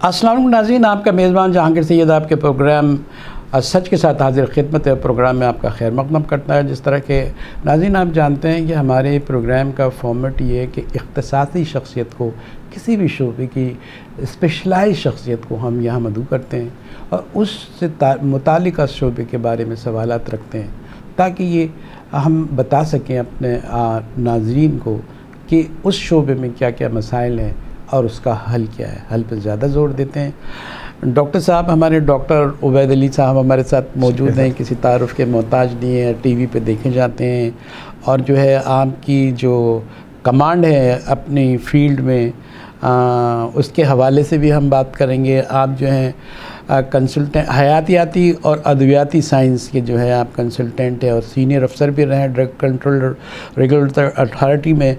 अस्सलाम वालेकुम नाज़रीन, आपका मेज़बान जहांगीर सैयद आपके प्रोग्राम सच के साथ हाजिर खिदमत है। प्रोग्राम में आपका खैर मक़दम करता है। जिस तरह के नाज़रीन आप जानते हैं कि हमारे प्रोग्राम का फॉर्मेट ये है कि इख्तिसासी शख्सियत को, किसी भी शोबे की स्पेशलाइज शख्सियत को हम यहाँ मदऊ करते हैं और उससे मुतालिका शोबे के बारे में सवालात रखते हैं, ताकि ये हम बता सकें अपने नाज़रीन को कि उस शोबे में क्या क्या मसाइल हैं और उसका हल क्या है। हल पर ज़्यादा ज़ोर देते हैं। डॉक्टर साहब, हमारे डॉक्टर उबैद अली साहब हमारे साथ मौजूद हैं, किसी तारुफ़ के मोहताज नहीं है, टीवी पे देखे जाते हैं और जो है आपकी जो कमांड है अपनी फ़ील्ड में उसके हवाले से भी हम बात करेंगे। आप जो हैं कंसल्टेंट हयातियाती और अद्वियाती साइंस के जो है आप कंसल्टेंट हैं और सीनियर अफसर भी रहे हैं ड्रग कंट्रोल रेगुलेटरी अथॉरिटी में।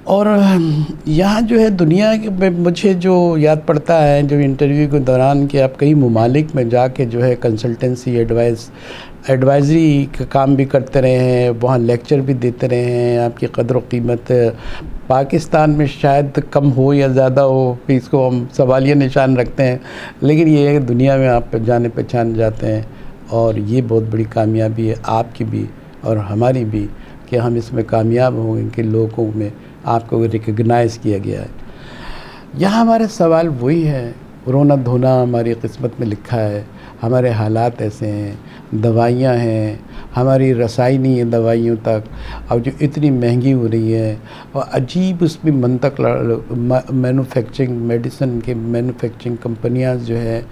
और यहाँ जो है दुनिया में मुझे जो याद पड़ता है जो इंटरव्यू के दौरान कि आप कई ममालिक में जाके जो है कंसल्टेंसी एडवाइज़री का काम भी करते रहे हैं, वहाँ लेक्चर भी देते रहे हैं। आपकी कदर व कीमत पाकिस्तान में शायद कम हो या ज़्यादा हो, इसको हम सवालिया निशान रखते हैं, लेकिन ये है कि दुनिया में आप जाने पहचान जाते हैं और ये बहुत बड़ी कामयाबी है आपकी भी और हमारी भी कि हम इसमें कामयाब होंगे कि लोगों में आपको रिकग्नाइज़ किया गया है। यहाँ हमारे सवाल वही है, रोना धोना हमारी किस्मत में लिखा है, हमारे हालात ऐसे हैं, दवाइयाँ हैं, हमारी रसाई नहीं है दवाइयों तक, और जो इतनी महंगी हो रही है और अजीब उसमें मंतक मैन्युफैक्चरिंग मेडिसिन के मैन्युफैक्चरिंग कंपनियाँ जो है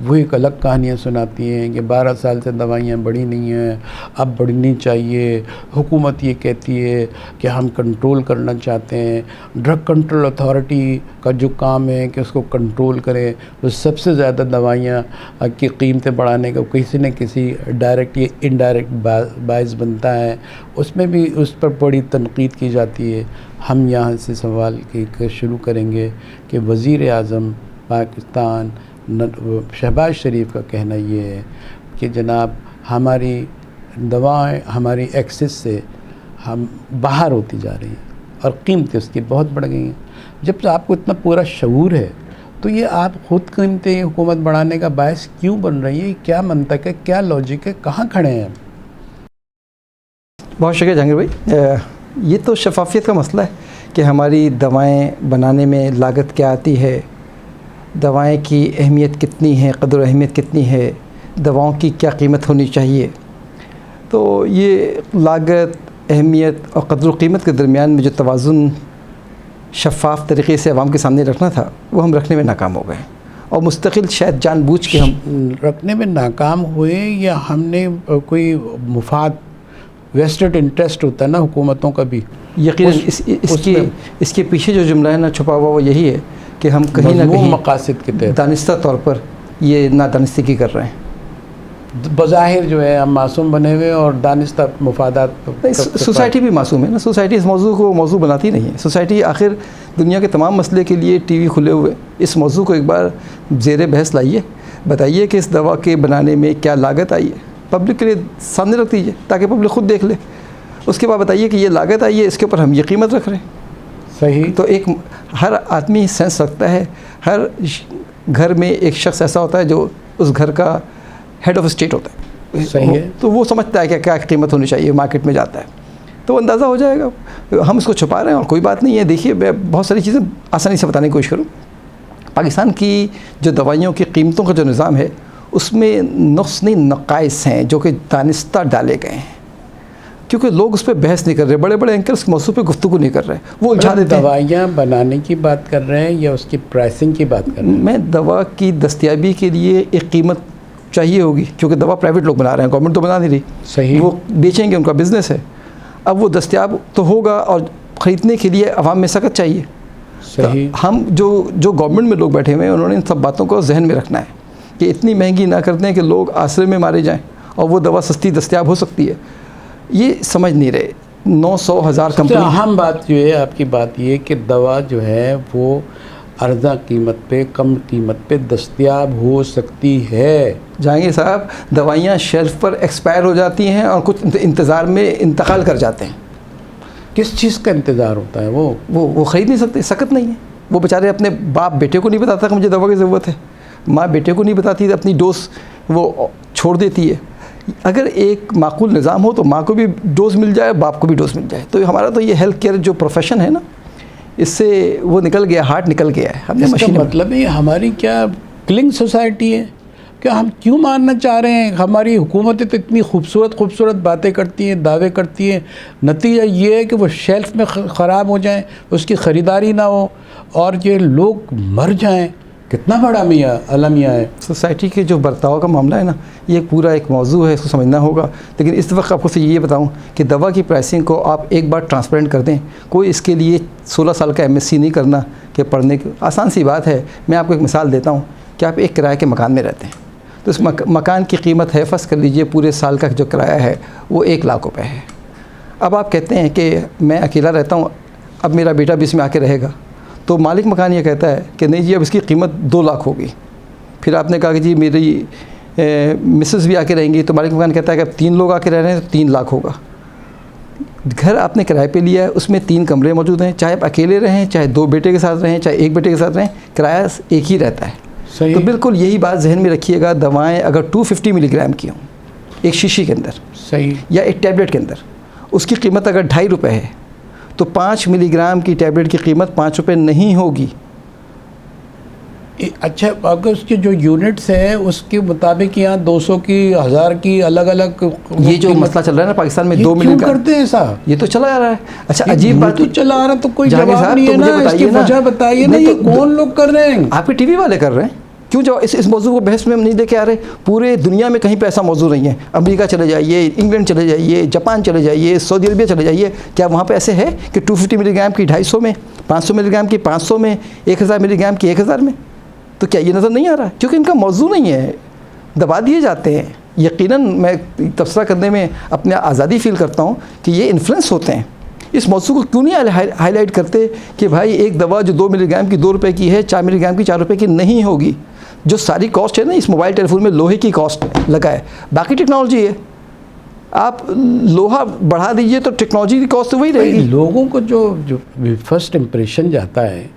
वो एक अलग कहानियाँ सुनाती हैं कि 12 साल से दवाइयाँ बढ़ी नहीं हैं, अब बढ़नी चाहिए। हुकूमत ये कहती है कि हम कंट्रोल करना चाहते हैं, ड्रग कंट्रोल अथॉरिटी का जो काम है कि उसको कंट्रोल करें, तो सबसे ज़्यादा दवाइयाँ की कीमतें बढ़ाने का किसी न किसी डायरेक्ट या इनडायरेक्ट बायस बनता है, उसमें भी उस पर बड़ी तनकीद की जाती है। हम यहाँ से सवाल शुरू करेंगे कि वज़ीर आज़म पाकिस्तान शहबाज शरीफ का कहना ये है कि जनाब हमारी दवाएं हमारी एक्सेस से हम बाहर होती जा रही हैं और कीमतें उसकी बहुत बढ़ गई हैं। जब आपको इतना पूरा शऊर है तो ये आप ख़ुद कीमतें हुकूमत बढ़ाने का बायस क्यों बन रही है? क्या मंतक है, क्या लॉजिक है, कहाँ खड़े हैं? बहुत शुक्रिया जहांगीर भाई। ये तो शफाफियत का मसला है कि हमारी दवाएं बनाने में लागत क्या आती है, दवाएं की अहमियत कितनी है, कदर अहमियत कितनी है, दवाओं की क्या कीमत होनी चाहिए। तो ये लागत, अहमियत और कदर कीमत के दरमियान में जो तवाज़ुन शफ़ाफ़ तरीक़े से आवाम के सामने रखना था वो हम रखने में नाकाम हो गए और मुस्तकिल शायद जानबूझ के हम रखने में नाकाम हुए या हमने कोई मुफाद वेस्टेड इंटरेस्ट होता है ना हुकूमतों का भी। यकीनन इसके पीछे जो जुमला है ना छुपा हुआ वो यही है कि हम कहीं ना कहीं मकासद के तहत दानिस्ता तौर पर ये नादानिस्ती कर रहे हैं। बज़ाहिर जो है हम मासूम बने हुए और दानिस्ता मुफादात। सोसाइटी भी मासूम है ना, सोसाइटी इस मौजू को मौजू बनाती नहीं है। सोसाइटी आखिर दुनिया के तमाम मसले के लिए टीवी खुले हुए, इस मौजू को एक बार ज़ेर बहस लाइए, बताइए कि इस दवा के बनाने में क्या लागत आई है, पब्लिक के लिए सामने रख दीजिए ताकि पब्लिक ख़ुद देख ले। उसके बाद बताइए कि ये लागत आई है, इसके ऊपर हम ये कीमत रख रहे हैं। सही। तो एक हर आदमी सेंस रखता है, हर घर में एक शख्स ऐसा होता है जो उस घर का हेड ऑफ स्टेट होता है। सही है। तो वो समझता है कि क्या कीमत होनी चाहिए, मार्केट में जाता है तो अंदाज़ा हो जाएगा। हम इसको छुपा रहे हैं और कोई बात नहीं है। देखिए मैं बहुत सारी चीज़ें आसानी से बताने की कोशिश करूँ। पाकिस्तान की जो दवाइयों की कीमतों का जो निज़ाम है उसमें नुक़्स नक़ाइस हैं जो कि दानिस्ता डाले गए हैं, क्योंकि लोग उस पर बहस नहीं कर रहे, बड़े बड़े एंकर्स मौजूद पे गुफ्तगू नहीं कर रहे, वो उलझा देते हैं। दवाइयाँ बनाने की बात कर रहे हैं या उसकी प्राइसिंग की बात कर रहे हैं? मैं दवा की दस्तयाबी के लिए एक कीमत चाहिए होगी, क्योंकि दवा प्राइवेट लोग बना रहे हैं, गवर्नमेंट तो बना नहीं रही। सही। वो बेचेंगे, उनका बिज़नेस है। अब वो दस्तयाब तो होगा और ख़रीदने के लिए अवाम में सख्त चाहिए। सही। तो हम जो गवर्नमेंट में लोग बैठे हुए हैं उन्होंने इन सब बातों को जहन में रखना है कि इतनी महंगी ना कर दें कि लोग आसरे में मारे जाएँ और वो दवा सस्ती दस्तयाब हो सकती है। ये समझ नहीं रहे। 900,000 कंपनी। अहम बात जो है आपकी बात ये कि दवा जो है वो अर्जा कीमत पे, कम कीमत पे दस्तयाब हो सकती है। जहांगीर साहब, दवाइयाँ शेल्फ पर एक्सपायर हो जाती हैं और कुछ इंतज़ार में इंतकाल कर जाते हैं। किस चीज़ का इंतज़ार होता है? वो ख़रीद नहीं सकते, सकत नहीं है। वो बेचारे अपने बाप बेटे को नहीं बताता कि मुझे दवा की ज़रूरत है, माँ बेटे को नहीं बताती, अपनी डोज वो छोड़ देती है। अगर एक माकूल निज़ाम हो तो माँ को भी डोज मिल जाए, बाप को भी डोज मिल जाए। तो हमारा तो ये हेल्थ केयर जो प्रोफेशन है ना, इससे वो निकल गया, हार्ट निकल गया है। हमने इसका मतलब है हमारी क्या किलिंग सोसाइटी है क्या? हम क्यों मानना चाह रहे हैं? हमारी हुकूमतें तो इतनी खूबसूरत बातें करती हैं, दावे करती हैं, नतीजा ये है कि वो शेल्फ में ख़राब हो जाएं, उसकी ख़रीदारी ना हो और ये लोग मर जाएं। कितना बड़ा अलमिया है। सोसाइटी के जो बर्ताव का मामला है ना, ये पूरा एक मौजू है, इसको समझना होगा। लेकिन इस वक्त आपको ये बताऊं कि दवा की प्राइसिंग को आप एक बार ट्रांसपेरेंट कर दें। कोई इसके लिए 16 साल का MSc नहीं करना कि पढ़ने की आसान सी बात है। मैं आपको एक मिसाल देता हूँ कि आप एक किराए के मकान में रहते हैं, तो इस मकान की कीमत है, फ़र्ज़ कर लीजिए पूरे साल का जो किराया है वो 1 लाख रुपये है। अब आप कहते हैं कि मैं अकेला रहता हूँ, अब मेरा बेटा भी इसमें आके रहेगा, तो मालिक मकान ये कहता है कि नहीं जी अब इसकी कीमत 2 लाख होगी। फिर आपने कहा कि जी मेरी मिसेस भी आके रहेंगी, तो मालिक मकान कहता है कि अब 3 लोग आके रह रहे हैं तो 3 लाख होगा। घर आपने किराए पे लिया है, उसमें 3 कमरे मौजूद हैं, चाहे आप अकेले रहें, चाहे 2 बेटे के साथ रहें, चाहे 1 बेटे के साथ रहें, किराया एक ही रहता है। सही। तो बिल्कुल यही बात जहन में रखिएगा। दवाएँ अगर 250 मिलीग्राम की हों एक शीशी के अंदर, सही, या एक टैबलेट के अंदर, उसकी कीमत अगर 2.5 रुपये है तो 5 मिलीग्राम की टैबलेट की कीमत 5 रुपये नहीं होगी। अच्छा, अगर उसके जो यूनिट्स है उसके मुताबिक यहाँ 200 की 1000 की अलग अलग ये जो मसला चल रहा है ना पाकिस्तान में 2 मिलीग्राम करते हैं ऐसा, ये तो चला आ रहा है। अच्छा अजीब बात तो चला आ रहा, तो कोई जवाब नहीं है ना, इसकी वजह बताइए ना, ये कौन लोग कर रहे हैं? आपके टीवी वाले कर रहे हैं। क्यों जवाब इस मौजू को बहस में हम नहीं लेके आ रहे? पूरे दुनिया में कहीं पे ऐसा मौजू नहीं है। अमेरिका चले जाइए, इंग्लैंड चले जाइए, जापान चले जाइए, सऊदी अरबिया चले जाइए, क्या वहाँ पे ऐसे है कि 250 मिलीग्राम की 250 में, 500 मिलीग्राम की 500 में, 1000 मिलीग्राम की 1000 में? तो क्या ये नज़र नहीं आ रहा? क्योंकि इनका मौजू नहीं है, दबा दिए जाते हैं। यकीनन मैं तबसरा करने में अपने आज़ादी फ़ील करता हूँ कि ये इन्फ्लुएंस होते हैं। इस मौजू को क्यों नहीं हाईलाइट करते कि भाई एक दवा जो 2 मिलीग्राम की 2 रुपये की है, 4 मिलीग्राम की 4 रुपये की नहीं होगी। जो सारी कॉस्ट है ना इस मोबाइल टेलीफोन में लोहे की कॉस्ट लगा है, बाकी टेक्नोलॉजी है। आप लोहा बढ़ा दीजिए तो टेक्नोलॉजी की कॉस्ट तो वही रहेगी। लोगों को जो फर्स्ट इम्प्रेशन जाता है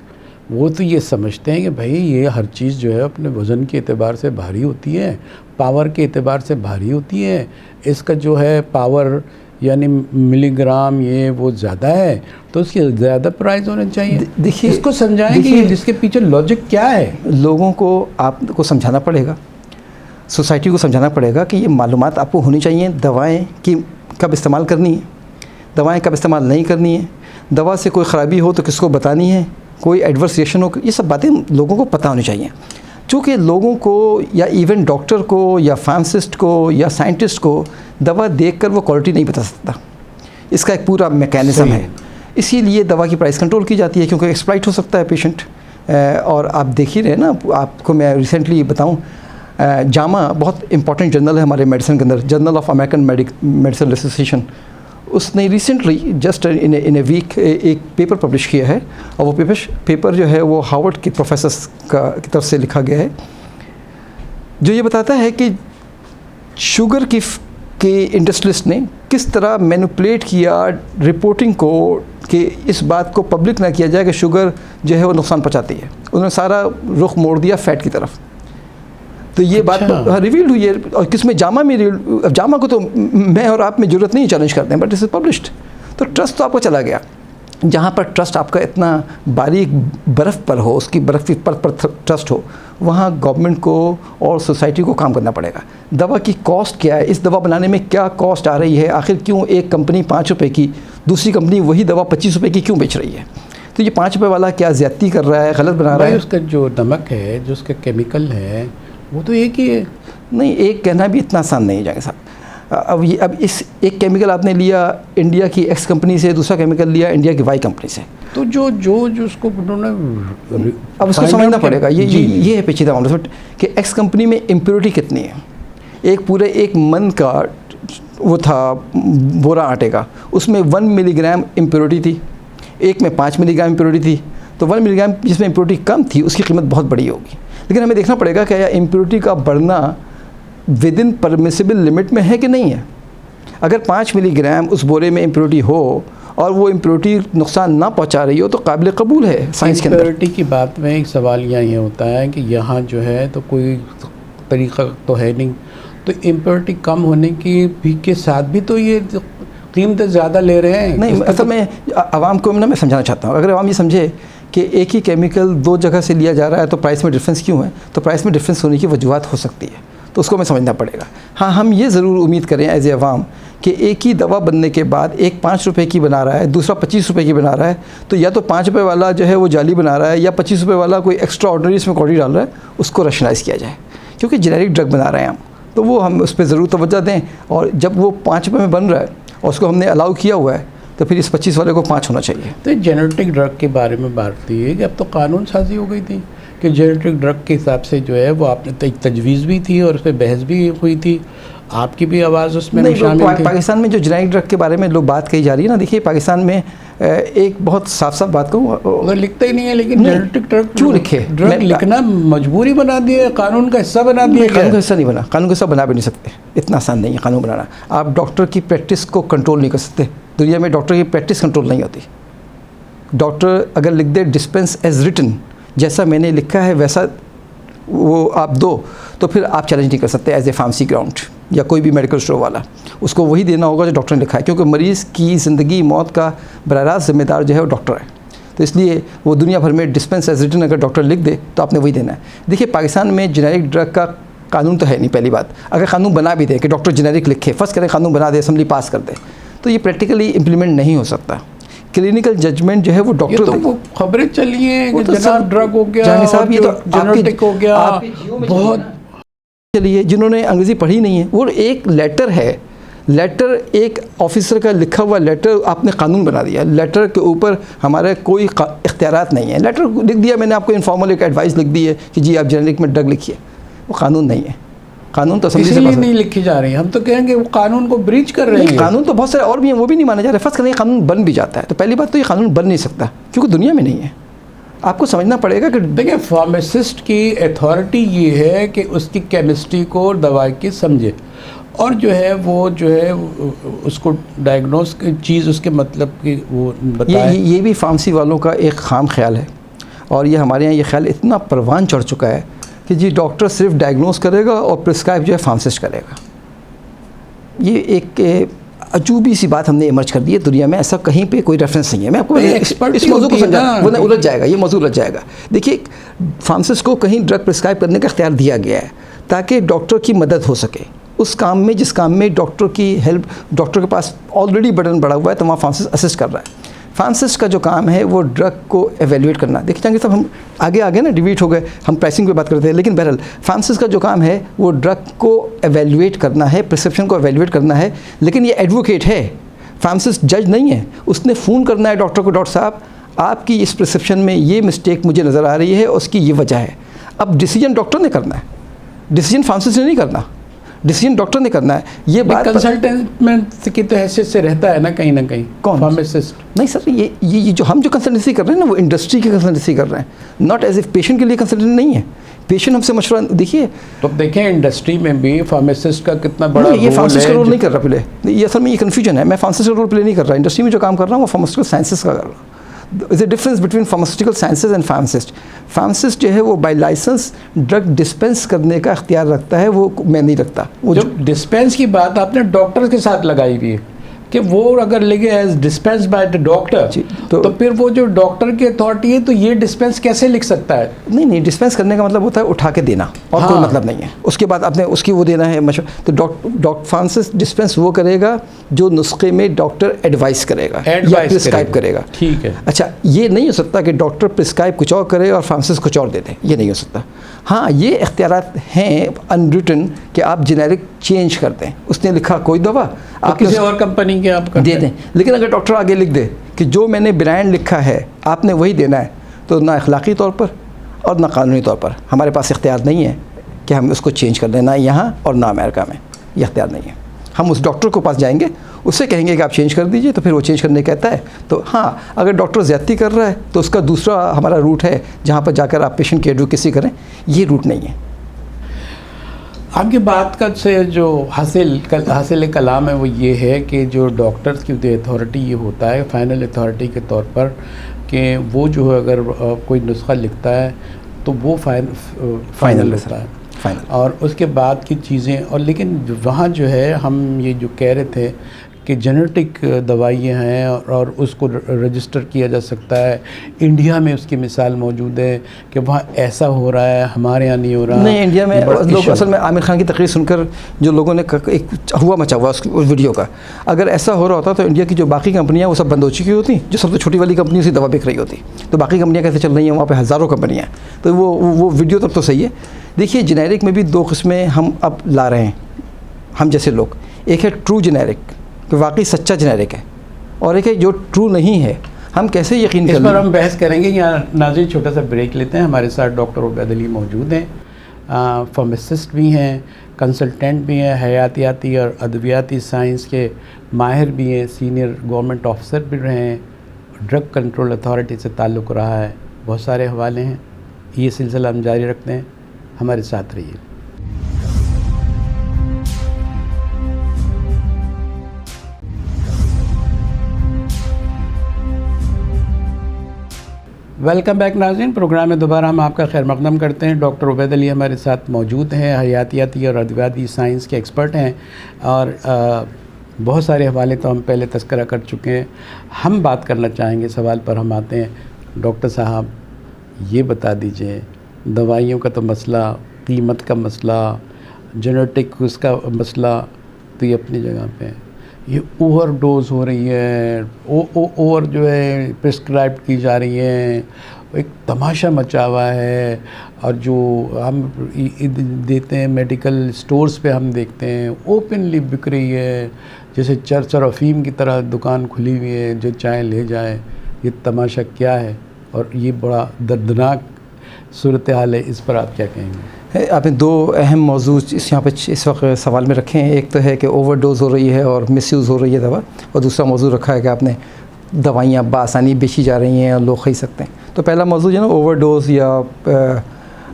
वो तो ये समझते हैं कि भाई ये हर चीज़ जो है अपने वज़न के एतबार से भारी होती है, पावर के एतबार से भारी होती है, इसका जो है पावर यानी मिलीग्राम ये वो ज़्यादा है तो उसकी ज़्यादा प्राइस होने चाहिए। देखिए इसको समझाएं कि इसके पीछे लॉजिक क्या है। लोगों को आपको समझाना पड़ेगा, सोसाइटी को समझाना पड़ेगा कि ये मालूमात आपको होनी चाहिए। दवाएं की कब इस्तेमाल करनी है, दवाएं कब इस्तेमाल नहीं करनी है, दवा से कोई ख़राबी हो तो किसको बतानी है, कोई एडवर्स रिएक्शन हो, ये सब बातें लोगों को पता होनी चाहिए। चूँकि लोगों को या इवन डॉक्टर को या फार्मासिस्ट को या साइंटिस्ट को दवा देखकर वो क्वालिटी नहीं बता सकता, इसका एक पूरा मैकेनिज़्म है। इसीलिए दवा की प्राइस कंट्रोल की जाती है, क्योंकि एक्सप्लॉइट हो सकता है पेशेंट। और आप देख ही रहे ना, आपको मैं रिसेंटली बताऊं, जामा बहुत इंपॉर्टेंट जर्नल है हमारे मेडिसिन के अंदर, journal of American medicine association, उसने recently just in a week एक पेपर पब्लिश किया है। और वो पेपर जो है वो हार्वर्ड के प्रोफेसर्स की तरफ से लिखा गया है, जो ये बताता है कि शुगर के इंडस्ट्रियलिस्ट ने किस तरह मैनिपुलेट किया रिपोर्टिंग को कि इस बात को पब्लिक ना किया जाए कि शुगर जो है वो नुकसान पहुंचाती है। उन्होंने सारा रुख मोड़ दिया फैट की तरफ। तो ये बात रिवील्ड हुई है, और किसमें जामा में, जामा को तो मैं और आप में ज़रूरत नहीं चैलेंज करते हैं, बट इस इज पब्लिश्ड। तो ट्रस्ट तो आपको चला गया। जहाँ पर ट्रस्ट आपका इतना बारीक बर्फ़ पर हो, उसकी बर्फ़ की परत पर ट्रस्ट हो, वहाँ गवर्नमेंट को और सोसाइटी को काम करना पड़ेगा। दवा की कॉस्ट क्या है, इस दवा बनाने में क्या कॉस्ट आ रही है, आखिर क्यों एक कंपनी 5 रुपये की, दूसरी कंपनी वही दवा 25 रुपये की क्यों बेच रही है? तो ये 5 रुपये वाला क्या ज़्यादती कर रहा है, गलत बना रहा है? उसका जो नमक है, जो उसका केमिकल है, वो तो एक ही है। नहीं, एक कहना भी इतना आसान नहीं जाएगा साहब। अब इस एक केमिकल आपने लिया इंडिया की X कंपनी से, दूसरा केमिकल लिया इंडिया की Y कंपनी से, तो जो उसको उन्होंने अब उसको समझना पड़ेगा। ये है पेचीदा मामला कि X कंपनी में इम्प्योरिटी कितनी है। एक पूरे 1 मन का वो था बोरा आटे का, उसमें 1 मिलीग्राम इम्प्योरिटी थी, एक में 5 मिलीग्राम इम्प्योरिटी थी। तो 1 मिलीग्राम जिसमें इम्प्योरिटी कम थी उसकी कीमत बहुत बड़ी होगी। लेकिन हमें देखना पड़ेगा कि यह इम्प्योरिटी का बढ़ना विद इन परमिसिबल लिमिट में है कि नहीं है। अगर 5 मिलीग्राम उस बोरे में इम्प्योरिटी हो और वो इम्प्योरिटी नुकसान ना पहुंचा रही हो तो काबिल कबूल है साइंस के अंदर। इम्प्योरिटी की बात में एक सवाल ये होता है कि यहाँ जो है तो कोई तरीक़ा तो है नहीं, तो इम्प्योरिटी कम होने की भी के साथ भी तो ये कीमतें ज़्यादा ले रहे हैं। नहीं, असल में आवाम को मैं समझाना चाहता हूँ, अगर आवाम ये समझे कि एक ही केमिकल 2 जगह से लिया जा रहा है तो प्राइस में डिफरेंस क्यों है, तो प्राइस में डिफरेंस होने की वजूहत हो सकती है, तो उसको हमें समझना पड़ेगा। हाँ, हम ये ज़रूर उम्मीद करें एज ए अवाम कि एक ही दवा बनने के बाद एक 5 रुपये की बना रहा है, दूसरा 25 रुपये की बना रहा है, तो या तो 5 रुपये वाला जो है वो जाली बना रहा है या 25 रुपये वाला कोई एक्स्ट्रा ऑर्डनरी इसमें क्वांटिटी डाल रहा है, उसको रैशनलाइज़ किया जाए, क्योंकि जेनेरिक ड्रग बना रहे हैं हम, तो वो हम उस पर ज़रूर तवज्जो दें। और जब वो 5 रुपये में बन रहा है और उसको हमने अलाउ किया हुआ है, तो फिर इस 25 वाले को 5 होना चाहिए। तो जेनेटिक ड्रग के बारे में बात थी कि अब तो कानून साजी हो गई थी कि जेनेटिक ड्रग के हिसाब से जो है वो आपने तजवीज़ भी थी और उस पर बहस भी हुई थी, आपकी भी आवाज़ उसमें शामिल थी। पाकिस्तान में जो जेनेरिक ड्रग के बारे में लोग बात कही जा रही है ना, देखिए पाकिस्तान में एक बहुत साफ बात कहूँ, अगर लिखता ही नहीं है, लेकिन जेनेटिक ड्रग क्यों लिखे? ड्रग लिखना मजबूरी बना दिया, कानून का हिस्सा बना दिया। कानून का हिस्सा नहीं बना, कानून का हिस्सा बना भी नहीं सकते, इतना आसान नहीं है कानून बनाना। आप डॉक्टर की प्रैक्टिस को कंट्रोल नहीं कर सकते, दुनिया में डॉक्टर की प्रैक्टिस कंट्रोल नहीं होती। डॉक्टर अगर लिख दे डिस्पेंस एज रिटन, जैसा मैंने लिखा है वैसा वो आप दो, तो फिर आप चैलेंज नहीं कर सकते एज ए फार्मेसी ग्राउंड या कोई भी मेडिकल स्टोर वाला, उसको वही देना होगा जो डॉक्टर ने लिखा है, क्योंकि मरीज़ की ज़िंदगी मौत का बराह रास्त जिम्मेदार जो है वो डॉक्टर है। तो इसलिए वो दुनिया भर में डिस्पेंस एज रिटन अगर डॉक्टर लिख दे तो आपने वही देना है। देखिए पाकिस्तान में जेनेरिक ड्रग का कानून तो है नहीं, पहली बात। अगर कानून बना भी दे कि डॉक्टर जेनेरिक लिखे, फर्स्ट करें कानून बना दे, असम्बली पास कर दे, तो ये प्रैक्टिकली इम्प्लीमेंट नहीं हो सकता। क्लिनिकल जजमेंट जो है वो डॉक्टर, तो वो खबरें चली हैं कि तो जनाब ड्रग हो गया, जानी साहब ये तो जेनेटिक हो गया, बहुत चलिए जिन्होंने अंग्रेज़ी पढ़ी नहीं है, वो एक लेटर है, लेटर एक ऑफिसर का लिखा हुआ लेटर आपने कानून बना दिया। लेटर के ऊपर हमारे कोई इख्तियारात नहीं है, लेटर लिख दिया मैंने, आपको इनफॉर्मल एक एडवाइस लिख दी है कि जी आप जेनेरिक में ड्रग लिखिए, वो कानून नहीं है। कानून तो इसलिए नहीं लिखी जा रही है, हम तो कहेंगे वो कानून को ब्रीच कर रहे हैं। कानून तो बहुत सारे और भी हैं, वो भी नहीं माने जा रहे। फर्स्ट करें कानून बन भी जाता है तो पहली बात तो ये कानून बन नहीं सकता, क्योंकि दुनिया में नहीं है। आपको समझना पड़ेगा कि देखिए फार्मासिस्ट की अथॉरिटी ये है कि उसकी केमिस्ट्री को दवा की समझे और जो है वो जो है उसको डायग्नोस की चीज़ उसके मतलब की वो बताए। ये भी फार्मेसी वालों का एक खाम ख्याल है, और ये हमारे यहाँ ये ख्याल इतना परवान चढ़ चुका है कि जी डॉक्टर सिर्फ डायग्नोस करेगा और प्रिस्क्राइब जो है फार्मासिस्ट करेगा। ये एक अजूबी सी बात हमने इमर्ज कर दी है दुनिया में, ऐसा कहीं पे कोई रेफरेंस नहीं है। मैं आपको इस मौजूद को समझा, वरना उलझ जाएगा, ये मौजूद उलझ जाएगा। देखिए फार्मासिस्ट को कहीं ड्रग प्रिस्क्राइब करने का इख्तियार दिया गया है ताकि डॉक्टर की मदद हो सके उस काम में जिस काम में डॉक्टर की हेल्प, डॉक्टर के पास ऑलरेडी बर्डन बढ़ा हुआ है तो वहाँ फार्मासिस्ट असिस्ट कर रहा है। फार्मासिस्ट का जो काम है वो ड्रग को एवेल्यूएट करना। देखिए जाएंगे सब हम आगे ना डिवीट हो गए, हम प्राइसिंग पे बात करते हैं, लेकिन बहरहाल फार्मासिस्ट का जो काम है वो ड्रग को एवेल्यूएट करना है, प्रिस्क्रिप्शन को एवेल्यूएट करना है। लेकिन ये एडवोकेट है, फार्मासिस्ट जज नहीं है। उसने फ़ोन करना है डॉक्टर को, डॉक्टर साहब आपकी इस प्रिस्क्रिप्शन में ये मिस्टेक मुझे नज़र आ रही है, उसकी ये वजह है। अब डिसीजन डॉक्टर ने करना है, डिसीजन फार्मासिस्ट ने नहीं करना, डिसीजन डॉक्टर ने करना है। ये बात कंसल्टेंट की तो हैसियत से रहता है ना कहीं कौन फार्मासिस्ट? नहीं सर, ये जो हम जो कंसल्टेंसी कर रहे हैं ना वो इंडस्ट्री की कंसल्टेंसी कर रहे हैं, नॉट एज इफ पेशेंट के लिए कंसल्टेंट नहीं है। पेशेंट हमसे मशवरा देखिए, तो देखें इंडस्ट्री में भी फार्मासिस्ट का कितना बड़ा ये फार्मासिस्ट का रोल नहीं कर रहा पहले, ये असल में ये कन्फ्यूजन है। मैं फार्मासिस्ट का रोल प्ले नहीं कर रहा, इंडस्ट्री में जो काम कर रहा हूँ वो फार्मास्यूटिकल साइंसेस का कर रहा हूँ। Is a difference between pharmaceutical sciences and pharmacist. Pharmacist जो है वो बाय लाइसेंस ड्रग डिस्पेंस करने का इख्तियार रखता है, वो मैं नहीं रखता। वो जो डिस्पेंस की बात आपने डॉक्टर के साथ लगाई हुई है कि वो अगर लिखे as dispense by the doctor, तो फिर वो जो डॉक्टर की अथॉरिटी है तो ये डिस्पेंस कैसे लिख सकता है? नहीं, डिस्पेंस करने का मतलब होता है उठा के देना, और हाँ। कोई मतलब नहीं है। उसके बाद आपने उसकी वो देना है मशवरा। तो डॉक्टर फार्मासिस्ट डिस्पेंस वो करेगा जो नुस्खे में डॉक्टर एडवाइस करेगा या प्रिस्क्राइब करेगा। ठीक है। अच्छा, ये नहीं हो सकता कि डॉक्टर प्रिस्क्राइब कुछ और करे और फार्मासिस्ट कुछ और दे दे, ये नहीं हो सकता। हाँ, ये इख्तियारात हैं अनरिटन कि आप जेनेरिक चेंज कर दें। उसने लिखा कोई दवा आप किसी और कंपनी के आप दे दें, लेकिन अगर डॉक्टर आगे लिख दे कि जो मैंने ब्रांड लिखा है आपने वही देना है, तो ना अखलाकी तौर पर और ना कानूनी तौर पर हमारे पास इख्तियार नहीं है कि हम उसको चेंज कर दें, ना यहाँ और ना अमेरिका में ये इख्तियार नहीं है। हम उस डॉक्टर के पास जाएंगे, उससे कहेंगे कि आप चेंज कर दीजिए, तो फिर वो चेंज करने कहता है। तो हाँ, अगर डॉक्टर ज़्यादती कर रहा है तो उसका दूसरा हमारा रूट है जहाँ पर जाकर आप पेशेंट की एडवोकेसी करें, ये रूट नहीं है। आपकी बात का से जो हासिल कलाम है वो ये है कि जो डॉक्टर्स की अथॉरिटी ये होता है फाइनल अथॉरिटी के तौर पर कि वो जो है अगर कोई नुस्खा लिखता है तो वो फाइनल होता है और उसके बाद की चीज़ें और लेकिन वहाँ जो है हम ये जो कह रहे थे कि जेनेटिक दवाइयाँ हैं और उसको रजिस्टर किया जा सकता है। इंडिया में उसकी मिसाल मौजूद है कि वहाँ ऐसा हो रहा है, हमारे यहाँ नहीं हो रहा। नहीं, इंडिया में लोग असल में आमिर खान की तकरीर सुनकर जो लोगों ने एक हुआ मचा हुआ उस वीडियो का, अगर ऐसा हो रहा होता तो इंडिया की जो बाकी कंपनियाँ वो सब बंद हो चुकी होती, जो सबसे छोटी वाली कंपनी उसी दवा बिक रही होती। तो बाकी कंपनियाँ कैसे चल रही हैं, वहाँ पर हज़ारों कंपनियाँ। तो वो वीडियो तब तो सही है। देखिए, जेनेरिक में भी दो किस्में हम अब ला रहे हैं, हम जैसे लोग। एक है ट्रू जेनेरिक कि वाकई सच्चा जेनेरिक है, और एक है जो ट्रू नहीं है। हम कैसे यकीन इस पर हम बहस करेंगे। यहाँ नाज़रीन छोटा सा ब्रेक लेते हैं। हमारे साथ डॉक्टर उबैद अली मौजूद हैं, फार्मासिस्ट भी हैं, कंसल्टेंट भी हैं, हयातियाती और अद्वियाती साइंस के माहिर भी हैं, सीनियर गवर्नमेंट ऑफिसर भी रहे हैं, ड्रग कंट्रोल अथॉरिटी से ताल्लुक़ रहा है, बहुत सारे हवाले हैं। ये सिलसिला हम जारी रखते हैं, हमारे साथ रहिए। वेलकम बैक नाज़रीन, प्रोग्राम में दोबारा हम आपका खैर मक़दम करते हैं। डॉक्टर उबैद अली हमारे साथ मौजूद हैं, हयातियाती और अद्वियाती साइंस के एक्सपर्ट हैं और बहुत सारे हवाले तो हम पहले तस्करा कर चुके हैं। हम बात करना चाहेंगे, सवाल पर हम आते हैं। डॉक्टर साहब, ये बता दीजिए, दवाइयों का तो मसला, कीमत का मसला, जेनेटिक उसका मसला तो ये अपनी जगह पे है। ये ओवर डोज हो रही है, ओवर जो है प्रिस्क्राइब की जा रही है, एक तमाशा मचा हुआ है। और जो हम देते हैं मेडिकल स्टोर्स पे हम देखते हैं ओपनली बिक रही है, जैसे चर्च और अफीम की तरह दुकान खुली हुई है, जो चाहे ले जाए। ये तमाशा क्या है और ये बड़ा दर्दनाक सूरत हाल है, इस पर आप क्या कहेंगे? आपने दो अहम मौजू यहाँ पे इस वक्त सवाल में रखे हैं। एक तो है कि ओवरडोज़ हो रही है और मिसयूज़ हो रही है दवा, और दूसरा मौजू रखा है कि आपने दवाइयाँ बासानी बेची जा रही हैं और लोग खरीद सकते हैं। तो पहला मौजू जो है ना, ओवरडोज़ या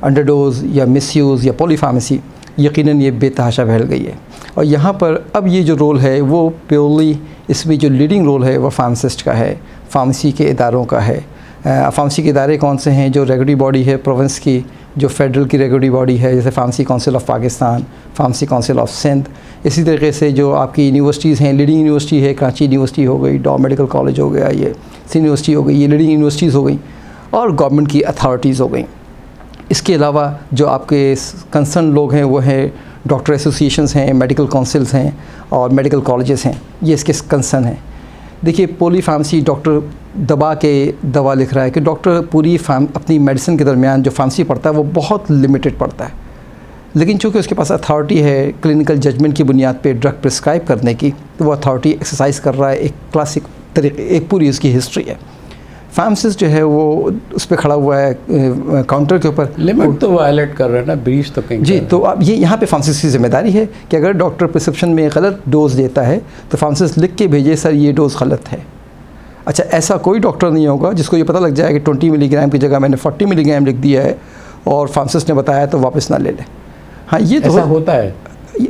अंडरडोज़ या मिसयूज़ या पॉलीफार्मेसी, यकीनन ये बेतहाशा फैल गई है। और यहाँ पर अब ये जो रोल है वो प्योरली, इसमें जो लीडिंग रोल है वो फार्मासिस्ट का है, फार्मेसी के इदारों का है। फार्मेसी के इदारे कौन से हैं? जो रेगुलेटरी बॉडी है प्रोविंस की, जो फेडरल की रेगुलेटरी बॉडी है, जैसे pharmacy council of Pakistan, pharmacy council of Sindh. इसी तरीके से जो आपकी यूनिवर्सिटीज़ हैं, लीडिंग यूनिवर्सिटी है, कराची यूनिवर्सिटी हो गई, डॉ मेडिकल कॉलेज हो गया, ये सिंध यूनिवर्सिटी हो गई, ये लीडिंग यूनिवर्सिटीज़ हो गई, और गवर्नमेंट की अथॉरिटीज़ हो गई। इसके अलावा जो आपके कंसर्न लोग हैं वो हैं डॉक्टर एसोसिएशंस हैं, मेडिकल काउंसिल्स हैं और मेडिकल कॉलेजेस हैं, ये इसके कंसर्न हैं। देखिए, पॉलीफार्मेसी, डॉक्टर दबा के दवा लिख रहा है कि डॉक्टर पूरी अपनी मेडिसिन के दरमियान जो फार्मेसी पढ़ता है वो बहुत लिमिटेड पढ़ता है, लेकिन चूँकि उसके पास अथॉरिटी है क्लिनिकल जजमेंट की बुनियाद पे ड्रग प्रिस्क्राइब करने की, तो वो अथॉरिटी एक्सरसाइज कर रहा है। एक क्लासिक तरीके, एक पूरी उसकी हिस्ट्री है। फार्मासिस्ट जो है वो उस पर खड़ा हुआ है काउंटर के ऊपर, लिमिट तो वायलेट कर रहा है ना, ब्रीच तो कहीं जी। तो अब ये यहाँ पे फार्मासिस्ट की जिम्मेदारी है कि अगर डॉक्टर प्रिस्क्रिप्शन में गलत डोज देता है तो फार्मासिस्ट लिख के भेजे, सर ये डोज़ गलत है। अच्छा, ऐसा कोई डॉक्टर नहीं होगा जिसको ये पता लग जाए कि 20 मिलीग्राम की जगह मैंने 40 मिलीग्राम लिख दिया है और फार्मासिस्ट ने बताया तो वापस ना ले लें। हाँ, ये तो ऐसा होता है।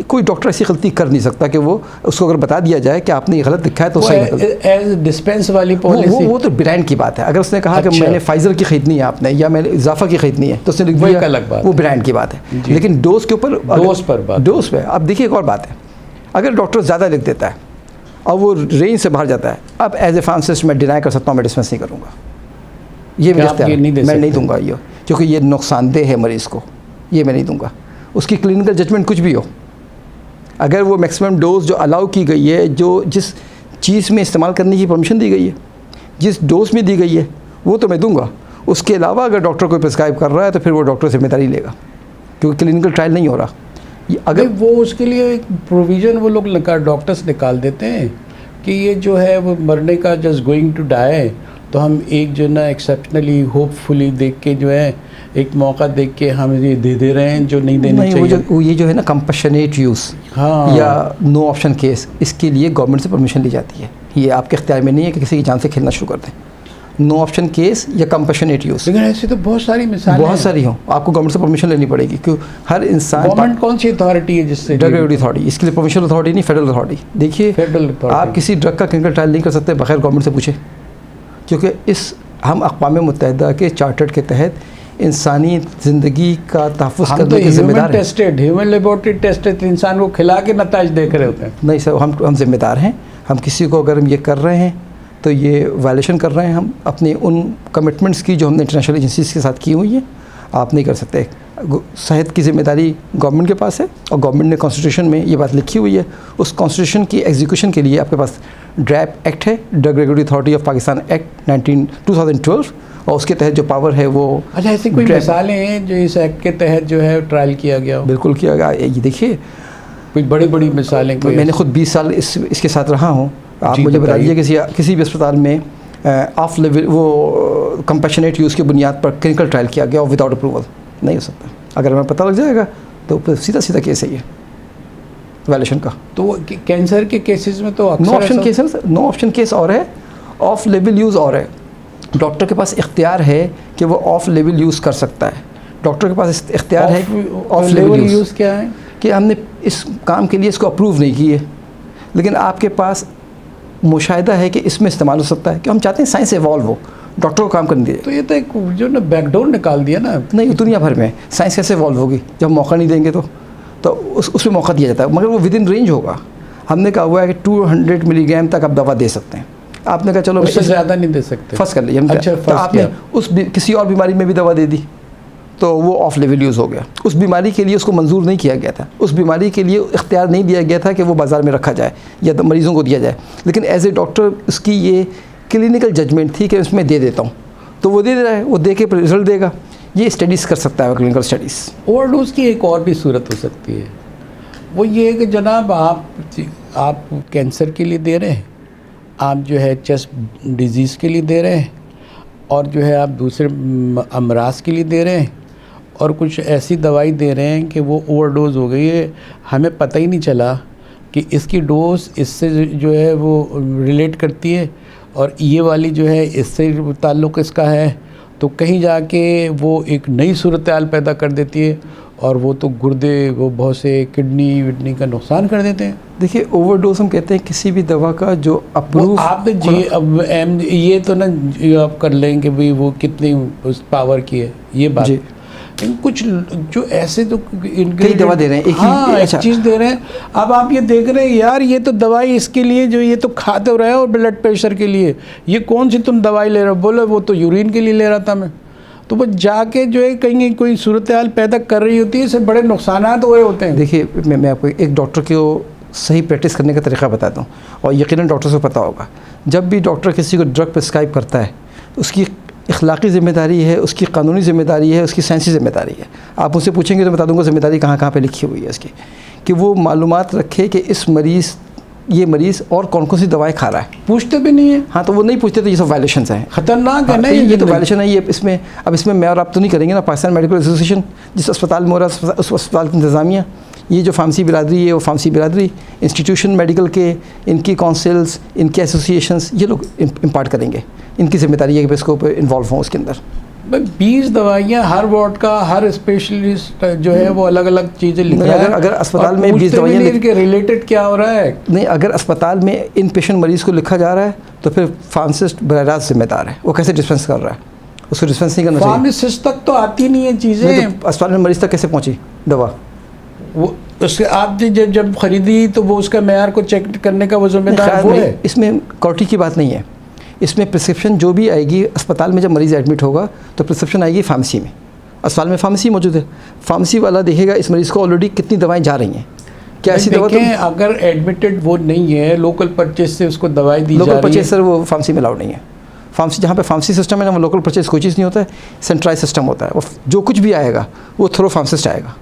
कोई डॉक्टर ऐसी गलती कर नहीं सकता कि वो उसको अगर बता दिया जाए कि आपने ये गलत लिखा है तो सही एज डिस्पेंस वाली पॉलिसी, वो तो ब्रांड की बात है। अगर उसने कहा कि मैंने फाइजर की खरीदनी है आपने, या मैंने इजाफा की खरीदनी है, तो उसने लिख दिया, अलग बात, वो ब्रांड की बात है। लेकिन डोज के ऊपर, डोज पे अब देखिए एक और बात है, अगर डॉक्टर ज़्यादा लिख देता है और वो रेंज से बाहर जाता है, अब एज ए फार्मासिस्ट मैं डिनाई कर सकता हूँ, मैं डिस्पेंस नहीं करूँगा, ये मैं नहीं दूंगा ये, क्योंकि ये नुकसानदेह है मरीज़ को, ये मैं नहीं दूंगा। उसकी क्लिनिकल जजमेंट कुछ भी हो, अगर वो मैक्सिमम डोज जो अलाउ की गई है, जो जिस चीज़ में इस्तेमाल करने की परमिशन दी गई है, जिस डोज में दी गई है, वो तो मैं दूंगा। उसके अलावा अगर डॉक्टर कोई प्रिस्क्राइब कर रहा है तो फिर वो डॉक्टर जिम्मेदारी लेगा, क्योंकि क्लिनिकल ट्रायल नहीं हो रहा। अगर वो उसके लिए एक प्रोविज़न वो लोग डॉक्टर्स निकाल देते हैं कि ये जो है वो मरने का, जस्ट गोइंग टू डाई, तो हम एक जो ना एक्सेप्शनली होपफुली देख के जो है एक मौका देख के हम ये दे रहे हैं जो नहीं देना चाहिए। वो ये जो है ना कंपैशनेट यूज़, हाँ, या नो ऑप्शन केस, इसके लिए गवर्नमेंट से परमिशन ली जाती है। ये आपके इख्तियार में नहीं है कि किसी की जान से खेलना शुरू कर दें। नो ऑप्शन केस या कंपैशनेट यूज़। लेकिन ऐसी तो बहुत सारी मिसालें बहुत सारी हों, आपको गवर्नमेंट से परमिशन लेनी पड़ेगी, क्योंकि हर इंसान। गवर्नमेंट कौन सी अथॉरिटी है जिससे? ड्रग रेगुलेटरी अथॉरिटी, इसके लिए प्रोविंशियल अथॉरिटी नहीं, फेडरल अथॉरिटी। देखिए फेडरल अथॉरिटी। आप किसी ड्रग का क्लिनिकल ट्रायल नहीं कर सकते बगैर गवर्नमेंट से पूछे, क्योंकि इस हम अक़वाम मुत्तहिदा के चार्टर्ड के तहत इंसानी ज़िंदगी का तहफ़्फ़ुज़ करने के ज़िम्मेदार हैं। ह्यूमन लेबोरेटरी टेस्टेड इंसान को खिला के नताइज देख रहे होते हैं। नहीं सर, हम ज़िम्मेदार हैं। हम किसी को अगर हम ये कर रहे हैं तो ये वायलेशन कर रहे हैं हम अपने उन कमिटमेंट्स की जो हमने इंटरनेशनल एजेंसीज़ के साथ की हुई है। आप नहीं कर सकते। सेहत की ज़िम्मेदारी गवर्नमेंट के पास है और गवर्नमेंट ने कॉन्स्टिट्यूशन में ये बात लिखी हुई है। उस कॉन्स्टिट्यूशन की एग्जीक्यूशन के लिए आपके पास ड्रैप एक्ट है, drug regulatory authority of Pakistan act 2012, और उसके तहत जो पावर है वो। अच्छा, ऐसी कोई मिसालें हैं जो इस एक्ट के तहत जो है ट्रायल किया गया हो? बिल्कुल किया गया। ये देखिए कुछ बड़ी बड़ी मिसालें। मैंने खुद 20 साल इसके साथ रहा हूँ। आप मुझे बताइए किसी भी अस्पताल में ऑफ लेवल वो कंपैशनेट यूज़ की बुनियाद पर क्लिनिकल ट्रायल किया गया और विदाउट अप्रूवल? नहीं हो सकता। अगर हमें पता लग जाएगा तो सीधा केस है ये वायलेशन का। तो कैंसर के केसेस में तो नो ऑप्शन केस और है, ऑफ लेवल यूज़ और है। डॉक्टर के पास इख्तियार है कि वो ऑफ लेवल यूज़ कर सकता है। डॉक्टर के पास इख्तियार है। ऑफ लेवल यूज़ क्या है? कि हमने इस काम के लिए इसको अप्रूव नहीं किए, लेकिन आपके पास मुशाहिदा है कि इसमें इस्तेमाल हो सकता है, कि हम चाहते हैं साइंस एवॉल्व हो, डॉक्टर को काम करने दिए। तो ये तो एक जो ना बैकडोर निकाल दिया ना। नहीं, दुनिया भर में साइंस कैसे एवॉल्व होगी जब मौका नहीं देंगे तो उसमें मौका दिया जाता है, मगर वो विद इन रेंज होगा। हमने कहा हुआ है कि 200 मिलीग्राम तक आप दवा दे सकते हैं। आपने कहा चलो उससे ज़्यादा नहीं दे सकते। फर्स्ट कर लिया। अच्छा, तो आपने किसी और बीमारी में भी दवा दे दी तो वो ऑफ लेवल यूज़ हो गया। उस बीमारी के लिए उसको मंजूर नहीं किया गया था, उस बीमारी के लिए इख्तियार नहीं दिया गया था कि वो बाज़ार में रखा जाए या मरीज़ों को दिया जाए, लेकिन एज ए डॉक्टर उसकी ये क्लिनिकल जजमेंट थी कि उसमें दे देता हूँ, तो वो दे रहा है, वो दे के रिजल्ट देगा। ये स्टडीज़ कर सकता है, क्लिनिकल स्टडीज़। ओवरडोज की एक और भी सूरत हो सकती है, वो ये कि जनाब आप कैंसर के लिए दे रहे हैं, आप जो है चेस्ट डिजीज़ के लिए दे रहे हैं, और जो है आप दूसरे अमराज के लिए दे रहे हैं, और कुछ ऐसी दवाई दे रहे हैं कि वो ओवरडोज हो गई है, हमें पता ही नहीं चला कि इसकी डोज इससे जो है वो रिलेट करती है और ये वाली जो है इससे ताल्लुक़ इसका है, तो कहीं जाके वो एक नई सूरत हाल पैदा कर देती है और वो तो गुर्दे, वो बहुत से किडनी विडनी का नुकसान कर देते हैं। देखिए, ओवरडोज हम कहते हैं किसी भी दवा का जो अप्रूव आपने जी अब ये तो ना आप कर लेंगे भाई वो कितनी उस पावर की है, ये बात। कुछ जो ऐसे तो कई दवा दे रहे हैं, एक चीज़ दे रहे हैं। अब आप ये देख रहे हैं यार, ये तो दवाई इसके लिए जो ये तो खाते रहे और ब्लड प्रेशर के लिए, ये कौन सी तुम दवाई ले रहे हो? बोले वो तो यूरिन के लिए ले रहा था मैं। तो वो जाके जो है कहीं कोई सूरत हाल पैदा कर रही होती है, इससे बड़े नुकसान हुए होते हैं। देखिए, मैं आपको एक डॉक्टर को सही प्रैक्टिस करने का तरीका बताता हूँ, और यकीनन डॉक्टर को पता होगा। जब भी डॉक्टर किसी को ड्रग प्रिस्क्राइब करता है, उसकी इखलाकी ज़िम्मेदारी है, उसकी कानूनी ज़िम्मेदारी है, उसकी साइंसी ज़िम्मेदारी है। आप मुझसे पूछेंगे तो बता दूंगा ज़िम्मेदारी कहाँ पे लिखी हुई है इसकी, कि वो मालूमात रखे कि ये मरीज़ और कौन कौन सी दवाएं खा रहा है। पूछते भी नहीं है। हाँ, तो वो नहीं पूछते तो ये सब वायलेशंस हैं, ख़तरनाक है ना। ये तो वायलेशन है। ये इसमें मैं और आप तो नहीं करेंगे ना। पाकिस्तान मेडिकल एसोसिएशन जिस अस्पताल में हो रहा है, उस अस्पताल की इंतज़ामिया, ये जो फार्मेसी बिरादरी है, वो फार्मेसी बिरादरी, इंस्टीट्यूशन मेडिकल के, इनकी काउंसिल्स, इनके एसोसिएशंस, ये लोग इम्पार्ट करेंगे। इनकी जिम्मेदारी है कि इसको इन्वॉल्व हों उसके अंदर। 20 दवाइयाँ हर वार्ड का, हर स्पेशलिस्ट जो है वो अलग अलग चीज़ें लिख रहा है। अगर अस्पताल में 20 दवाइयाँ के रिलेटेड क्या हो रहा है, नहीं, अगर अस्पताल में इन पेशेंट मरीज़ को लिखा जा रहा है तो फिर फार्मासिस्ट बराह रास्त जिम्मेदार है, वो कैसे डिस्पेंस कर रहा है, उसको डिस्पेंस नहीं करना चाहिए। फार्मासिस्ट तक तो आती नहीं है चीज़ें, तो अस्पताल में मरीज़ तक कैसे पहुँची दवा? वो उसके आप जब खरीदी तो वो उसका मेयार को चेक करने का वो जिम्मेदार वो है। इसमें क्वालिटी की बात नहीं है। इसमें प्रिस्क्रिप्शन जो भी आएगी अस्पताल में, जब मरीज़ एडमिट होगा तो प्रिस्क्रिप्शन आएगी फार्मेसी में। अस्पताल में फार्मेसी मौजूद है, फार्मेसी वाला देखेगा इस मरीज़ को ऑलरेडी कितनी दवाएं जा रही हैं, क्या ऐसी दवा। अगर एडमिटेड वो नहीं है, लोकल परचेज से उसको दवाई दी जा रही है। लोकल परचेज सर वो फार्मेसी में अलाउड नहीं है। फार्मेसी जहाँ पे फार्मेसी सिस्टम है ना, वो लोकल परचेज कोई चीज़ नहीं होता है, सेंट्रलाइज सिस्टम होता है। वो जो कुछ भी आएगा वो थ्रू फार्मासिस्ट आएगा।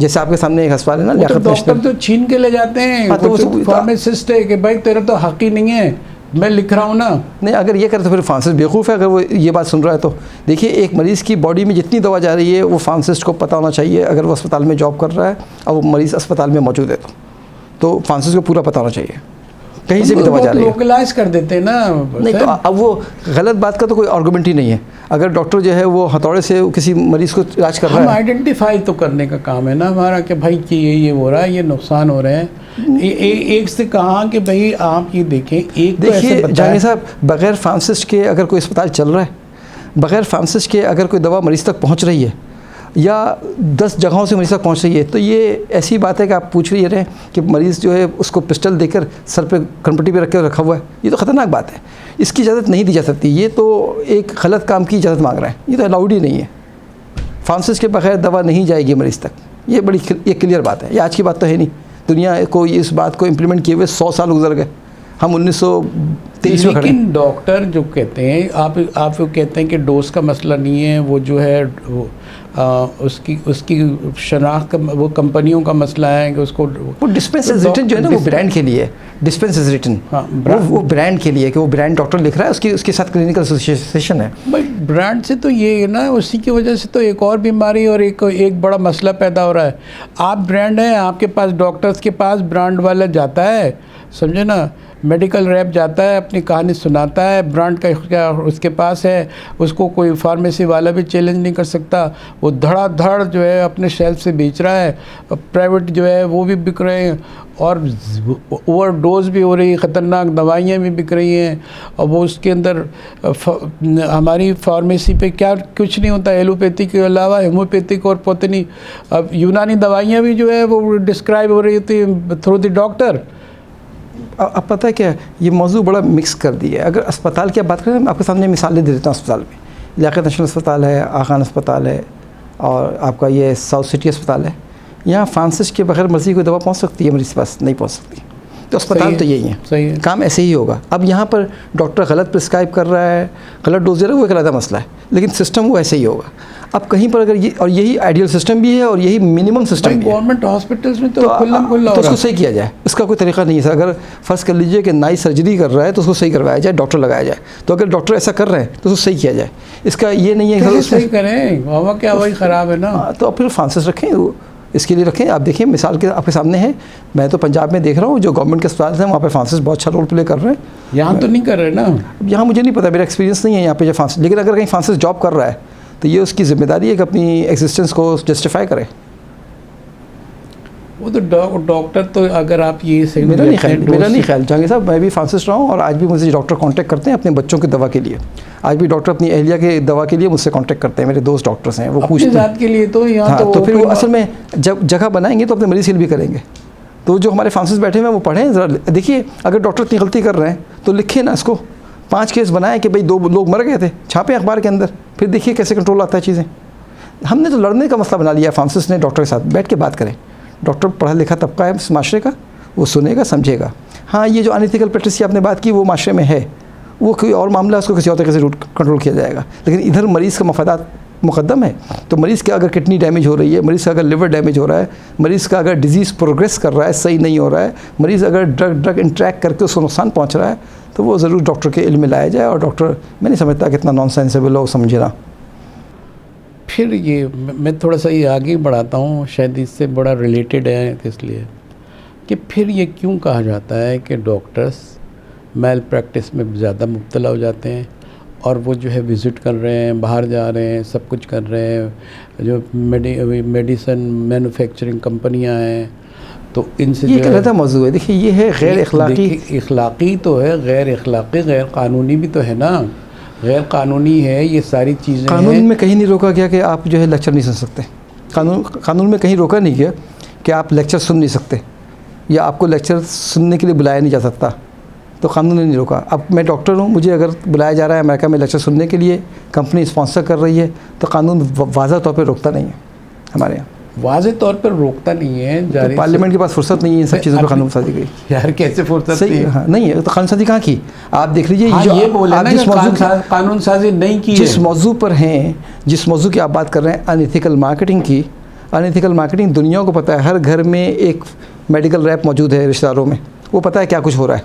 जैसे आपके सामने एक अस्पताल है ना, तो डॉक्टर तो छीन के ले जाते हैं, तो फार्मासिस्ट है कि भाई तेरा तो हक ही नहीं है, मैं लिख रहा हूँ ना। नहीं, अगर ये करे तो फिर फार्मासिस्ट बेवकूफ़ है। अगर वो ये बात सुन रहा है तो देखिए, एक मरीज़ की बॉडी में जितनी दवा जा रही है वो फार्मासिस्ट को पता होना चाहिए। अगर वो अस्पताल में जॉब कर रहा है और वो मरीज़ अस्पताल में मौजूद है तो फार्मासिस्ट को पूरा पता होना चाहिए। कहीं से भी दवा जा रही है, लोकलाइज कर देते हैं ना। नहीं तो अब वो गलत बात का तो कोई आर्गूमेंट ही नहीं है। अगर डॉक्टर जो है वो हथौड़े से किसी मरीज़ को इलाज कर रहा है, हम आइडेंटिफाई तो करने का काम है ना हमारा कि भाई कि ये हो रहा है, ये नुकसान हो रहे हैं। एक से कहा कि भाई आप ये देखें, एक तो ऐसे देखिए जहांगीर साहब, बग़ैर फार्मासिस्ट के अगर कोई अस्पताल चल रहा है, बग़ैर फार्मासिस्ट के अगर कोई दवा मरीज़ तक पहुंच रही है या 10 जगहों से मरीज़ तक पहुंच रही है, तो ये ऐसी बात है कि आप पूछ रही रहे कि मरीज़ जो है उसको पिस्टल देकर सर पे कनपट्टी पे रख के रखा हुआ है, ये तो ख़तरनाक बात है। इसकी इजाज़त नहीं दी जा सकती। ये तो एक गलत काम की इजाज़त मांग रहा है, ये तो अलाउड ही नहीं है। फार्मासिस्ट के बगैर दवा नहीं जाएगी मरीज़ तक, ये बड़ी एक क्लियर बात है। ये आज की बात तो है नहीं, दुनिया को इस बात को इम्प्लीमेंट किए हुए 100 साल गुजर गए। हम 1923 में खड़े। लेकिन डॉक्टर जो कहते हैं, आप जो कहते हैं कि डोज का मसला नहीं है, वो जो है उसकी शनाख्त का वो कंपनियों का मसला है कि उसको वो डिस्पेंस इज रिटन जो है ना, वो ब्रांड के लिए डिस्पेंस इज रिटन, वो ब्रांड के लिए कि वो ब्रांड डॉक्टर लिख रहा है, उसके साथ क्लिनिकल एसोसिएशन है। भाई ब्रांड से तो ये है ना, उसी की वजह से तो एक और बीमारी और एक बड़ा मसला पैदा हो रहा है। आप ब्रांड हैं, आपके पास डॉक्टर्स के पास ब्रांड वाला जाता है, समझे ना, मेडिकल रैप जाता है, अपनी कहानी सुनाता है, ब्रांड का क्या उसके पास है, उसको कोई फार्मेसी वाला भी चैलेंज नहीं कर सकता। वो धड़ाधड़ जो है अपने शेल्फ से बेच रहा है, प्राइवेट जो है वो भी बिक रहे हैं और ओवरडोज भी हो रही है, ख़तरनाक दवाइयाँ भी बिक रही हैं। और वो उसके अंदर हमारी फार्मेसी पे क्या कुछ नहीं होता, एलोपैथी के अलावा होम्योपैथिक और पोतनी अब यूनानी दवाइयाँ भी जो है वो डिस्क्राइब हो रही थी थ्रू द डॉक्टर। अब पता है क्या, ये मौजू बड़ा मिक्स कर दिया है। अगर अस्पताल की आप बात करें, मैं आपके सामने मिसालें दे देता हूँ। अस्पताल में लियाकत नेशनल अस्पताल है, आखान अस्पताल है और आपका ये साउथ सिटी अस्पताल है। यहाँ फार्मासिस्ट के बगैर मर्जी कोई दवा पहुँच सकती है, मरीज़ के पास नहीं पहुँच सकती। तो अस्पताल तो यही है, सही है, काम ऐसे ही होगा। अब यहाँ पर डॉक्टर गलत प्रिस्क्राइब कर रहा है, गलत डोज दे रहा है, वो एक अलग मसला है, लेकिन सिस्टम वो ऐसे ही होगा। अब कहीं पर अगर ये, और यही आइडियल सिस्टम भी है और यही मिनिमम सिस्टम भी है। गवर्नमेंट हॉस्पिटल्स में तो खुला तो उसको सही किया जाए, इसका कोई तरीका नहीं है। अगर फ़र्ज़ कर लीजिए कि नाई सर्जरी कर रहा है तो उसको सही करवाया जाए, डॉक्टर लगाया जाए। तो अगर डॉक्टर ऐसा कर रहे हैं तो उसको सही किया जाए। इसका ये नहीं है कि सही करें, हवा क्या वही ख़राब है ना। तो अब फिर फार्मासिस्ट रखें, इसके लिए रखें। आप देखिए मिसाल के आपके सामने है, मैं तो पंजाब में देख रहा हूँ जो गवर्नमेंट के अस्पताल हैं वहाँ पे फार्मासिस्ट बहुत अच्छा रोल प्ले कर रहे हैं। यहाँ तो नहीं कर रहे ना, यहाँ मुझे नहीं पता, मेरा एक्सपीरियंस नहीं है यहाँ पे जो फार्मासिस्ट। लेकिन अगर कहीं फार्मासिस्ट जॉब कर रहा है तो ये उसकी जिम्मेदारी है कि अपनी एग्जिस्टेंस को जस्टिफाई करे। वो तो डॉक्टर तो अगर आप ये सही मेरा नहीं ख्याल जहांगीर साहब, मैं भी फार्मासिस्ट रहा हूँ और आज भी मुझे डॉक्टर कांटेक्ट करते हैं अपने बच्चों की दवा के लिए। आज भी डॉक्टर अपनी अहलिया के दवा के लिए मुझसे कांटेक्ट करते हैं, मेरे दोस्त डॉक्टर्स हैं, वो पूछते हैं के लिए तो यहाँ। हाँ, तो फिर वो असल में जब जगह बनाएंगे तो अपने मरीज़ के लिए भी करेंगे। तो जो हमारे फार्मासिस्ट बैठे हुए हैं वो पढ़ें ज़रा, देखिए अगर डॉक्टर इतनी गलती कर रहे हैं तो लिखें ना इसको, 5 केस बनाए कि भाई 2 लोग मर गए थे, छापें अखबार के अंदर, फिर देखिए कैसे कंट्रोल आता है चीज़ें। हमने तो लड़ने का मसला बना लिया, फार्मासिस्ट ने डॉक्टर के साथ बैठ के बात करें। डॉक्टर पढ़ा लिखा तबका है इस माशरे का, वो सुनेगा समझेगा। हाँ, ये जो अनएथिकल प्रैक्टिस की आपने बात की वो माशरे में है, वो कोई और मामला है, उसको किसी और तरीके से कंट्रोल किया जाएगा। लेकिन इधर मरीज़ का मफादात मुकद्दम है। तो मरीज़ का अगर किडनी डैमेज हो रही है, मरीज़ का अगर लिवर डैमेज हो रहा है, मरीज़ का अगर डिजीज़ प्रोग्रेस कर रहा है, सही नहीं हो रहा है, मरीज़ अगर ड्रग इंट्रैक्ट करके उसको नुकसान पहुँच रहा है, तो वो ज़रूर डॉक्टर के इल्म में लाया जाए। और डॉक्टर, मैं नहीं समझता कितना नॉन सेंसेबल हो, समझे ना। फिर ये मैं थोड़ा सा ये आगे बढ़ाता हूँ, शायद इससे बड़ा रिलेटेड है, इसलिए कि फिर ये क्यों कहा जाता है कि डॉक्टर्स मैल प्रैक्टिस में ज़्यादा मुब्तला हो जाते हैं और वो जो है विज़िट कर रहे हैं, बाहर जा रहे हैं, सब कुछ कर रहे हैं, जो मेडिसिन मैन्युफैक्चरिंग कंपनियां हैं, तो इनसे ये गलत मौजूद है। देखिए ये है गैर इखलाकी, इखलाकी तो है, गैर इखलाकी, गैर कानूनी भी तो है ना। गैर कानूनी है ये सारी चीज़ें। कानून में कहीं नहीं रोका गया कि आप जो है लेक्चर नहीं सुन सकते। कानून में कहीं रोका नहीं गया कि आप लेक्चर सुन नहीं सकते या आपको लेक्चर सुनने के लिए बुलाया नहीं जा सकता। तो कानून ने नहीं रोका। अब मैं डॉक्टर हूँ, मुझे अगर बुलाया जा रहा है अमेरिका में लेक्चर सुनने के लिए, कंपनी स्पॉन्सर कर रही है, तो कानून वाज़ह तौर पर रोकता नहीं है। हमारे यहाँ वाज़ेह तौर पर रोकता नहीं है। तो पार्लियामेंट के पास फुर्सत नहीं है इन सब चीज़ों पर कानून साजी गई। यार कैसे फुर्सत सही? हाँ, नहीं है तो कानून साजी कहाँ की? आप देख लीजिए, हाँ, ये बोले ना जिस मौजू कानून साजी नहीं की, जिस मौजू पर हैं, जिस मौजू की आप बात कर रहे हैं अनएथिकल मार्केटिंग की, अनएथिकल मार्केटिंग दुनिया को पता है। हर घर में एक मेडिकल रैप मौजूद है रिश्तेदारों में, वो पता है क्या कुछ हो रहा है,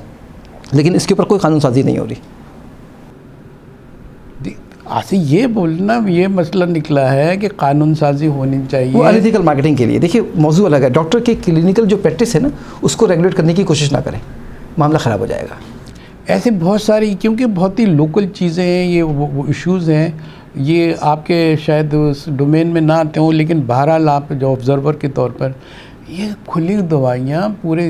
लेकिन इसके ऊपर कोई कानून साजी नहीं हो रही। आसी ये बोलना, ये मसला निकला है कि कानून साजी होनी चाहिए वो अनएथिकल मार्केटिंग के लिए। देखिए मौजू अलग है। डॉक्टर के क्लिनिकल जो प्रैक्टिस है ना, उसको रेगुलेट करने की कोशिश ना करें। मामला ख़राब हो जाएगा। ऐसे बहुत सारी, क्योंकि बहुत ही लोकल चीज़ें हैं, ये वो इश्यूज़ हैं, ये आपके शायद उस डोमेन में ना आते हों, लेकिन बहरहाल आप जो ऑब्ज़र्वर के तौर पर, ये खुली दवाइयाँ पूरे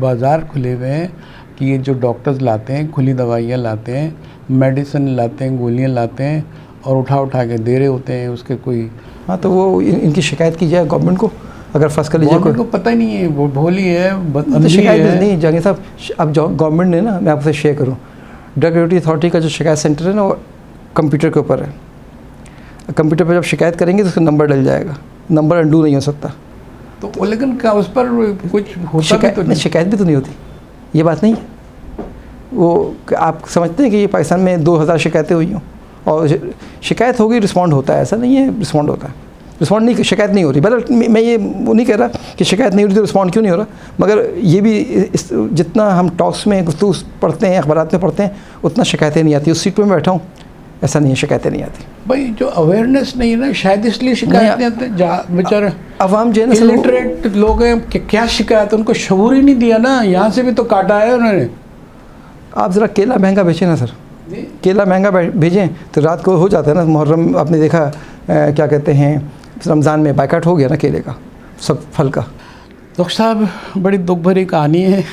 बाज़ार खुले हुए हैं कि ये जो डॉक्टर्स लाते हैं खुली दवाइयाँ लाते हैं, मेडिसिन लाते हैं, गोलियाँ लाते हैं और उठा के दे रहे होते हैं उसके कोई। हाँ, तो वो इनकी शिकायत की जाए गवर्नमेंट को। अगर फर्स्ट कर लीजिए, गवर्नमेंट को पता ही नहीं है, वो भोली है, तो शिकायत नहीं जहांगीर साहब। अब जो गवर्नमेंट ने ना, मैं आपसे शेयर करूँ, ड्रग रेगुलेटरी अथॉरिटी का जो शिकायत सेंटर है ना, वो कंप्यूटर के ऊपर है। कंप्यूटर पर जब शिकायत करेंगे तो उसका नंबर डल जाएगा, नंबर अंडू नहीं हो सकता। तो लेकिन क्या उस पर कुछ होता शिकायत भी तो नहीं? शिकायत भी तो नहीं होती, ये बात नहीं है। वो आप समझते हैं कि ये पाकिस्तान में 2000 शिकायतें हुई हों और शिकायत होगी, रिस्पॉन्ड होता है, ऐसा नहीं है रिस्पॉन्ड होता है। रिस्पॉन्ड नहीं, शिकायत नहीं हो रही। बहरहाल मैं ये वो नहीं कह रहा कि शिकायत नहीं हो रही तो रिस्पॉन्ड क्यों नहीं हो रहा, मगर ये भी जितना हम टॉक्स में गुफ्तगू पढ़ते हैं, अखबारात में पढ़ते हैं, उतना शिकायतें नहीं आती। उस सीट पर मैं बैठा हूँ, ऐसा नहीं है, शिकायतें नहीं आती। भाई जो अवेयरनेस नहीं है ना, शायद इसलिए शिकायत नहीं आती। बेचारे अवाम जो है ना, इलिटरेट लोग हैं, क्या शिकायत, उनको शऊर ही नहीं दिया ना, यहाँ से भी तो काटा है उन्होंने। आप ज़रा केला महंगा बेचें ना सर, केला महंगा भेजें तो रात को हो जाता है ना। मुहर्रम आपने देखा, क्या कहते हैं, रमज़ान में बाइकाट हो गया ना केले का, सब फल का। डॉक्टर साहब, बड़ी दुख भरी कहानी है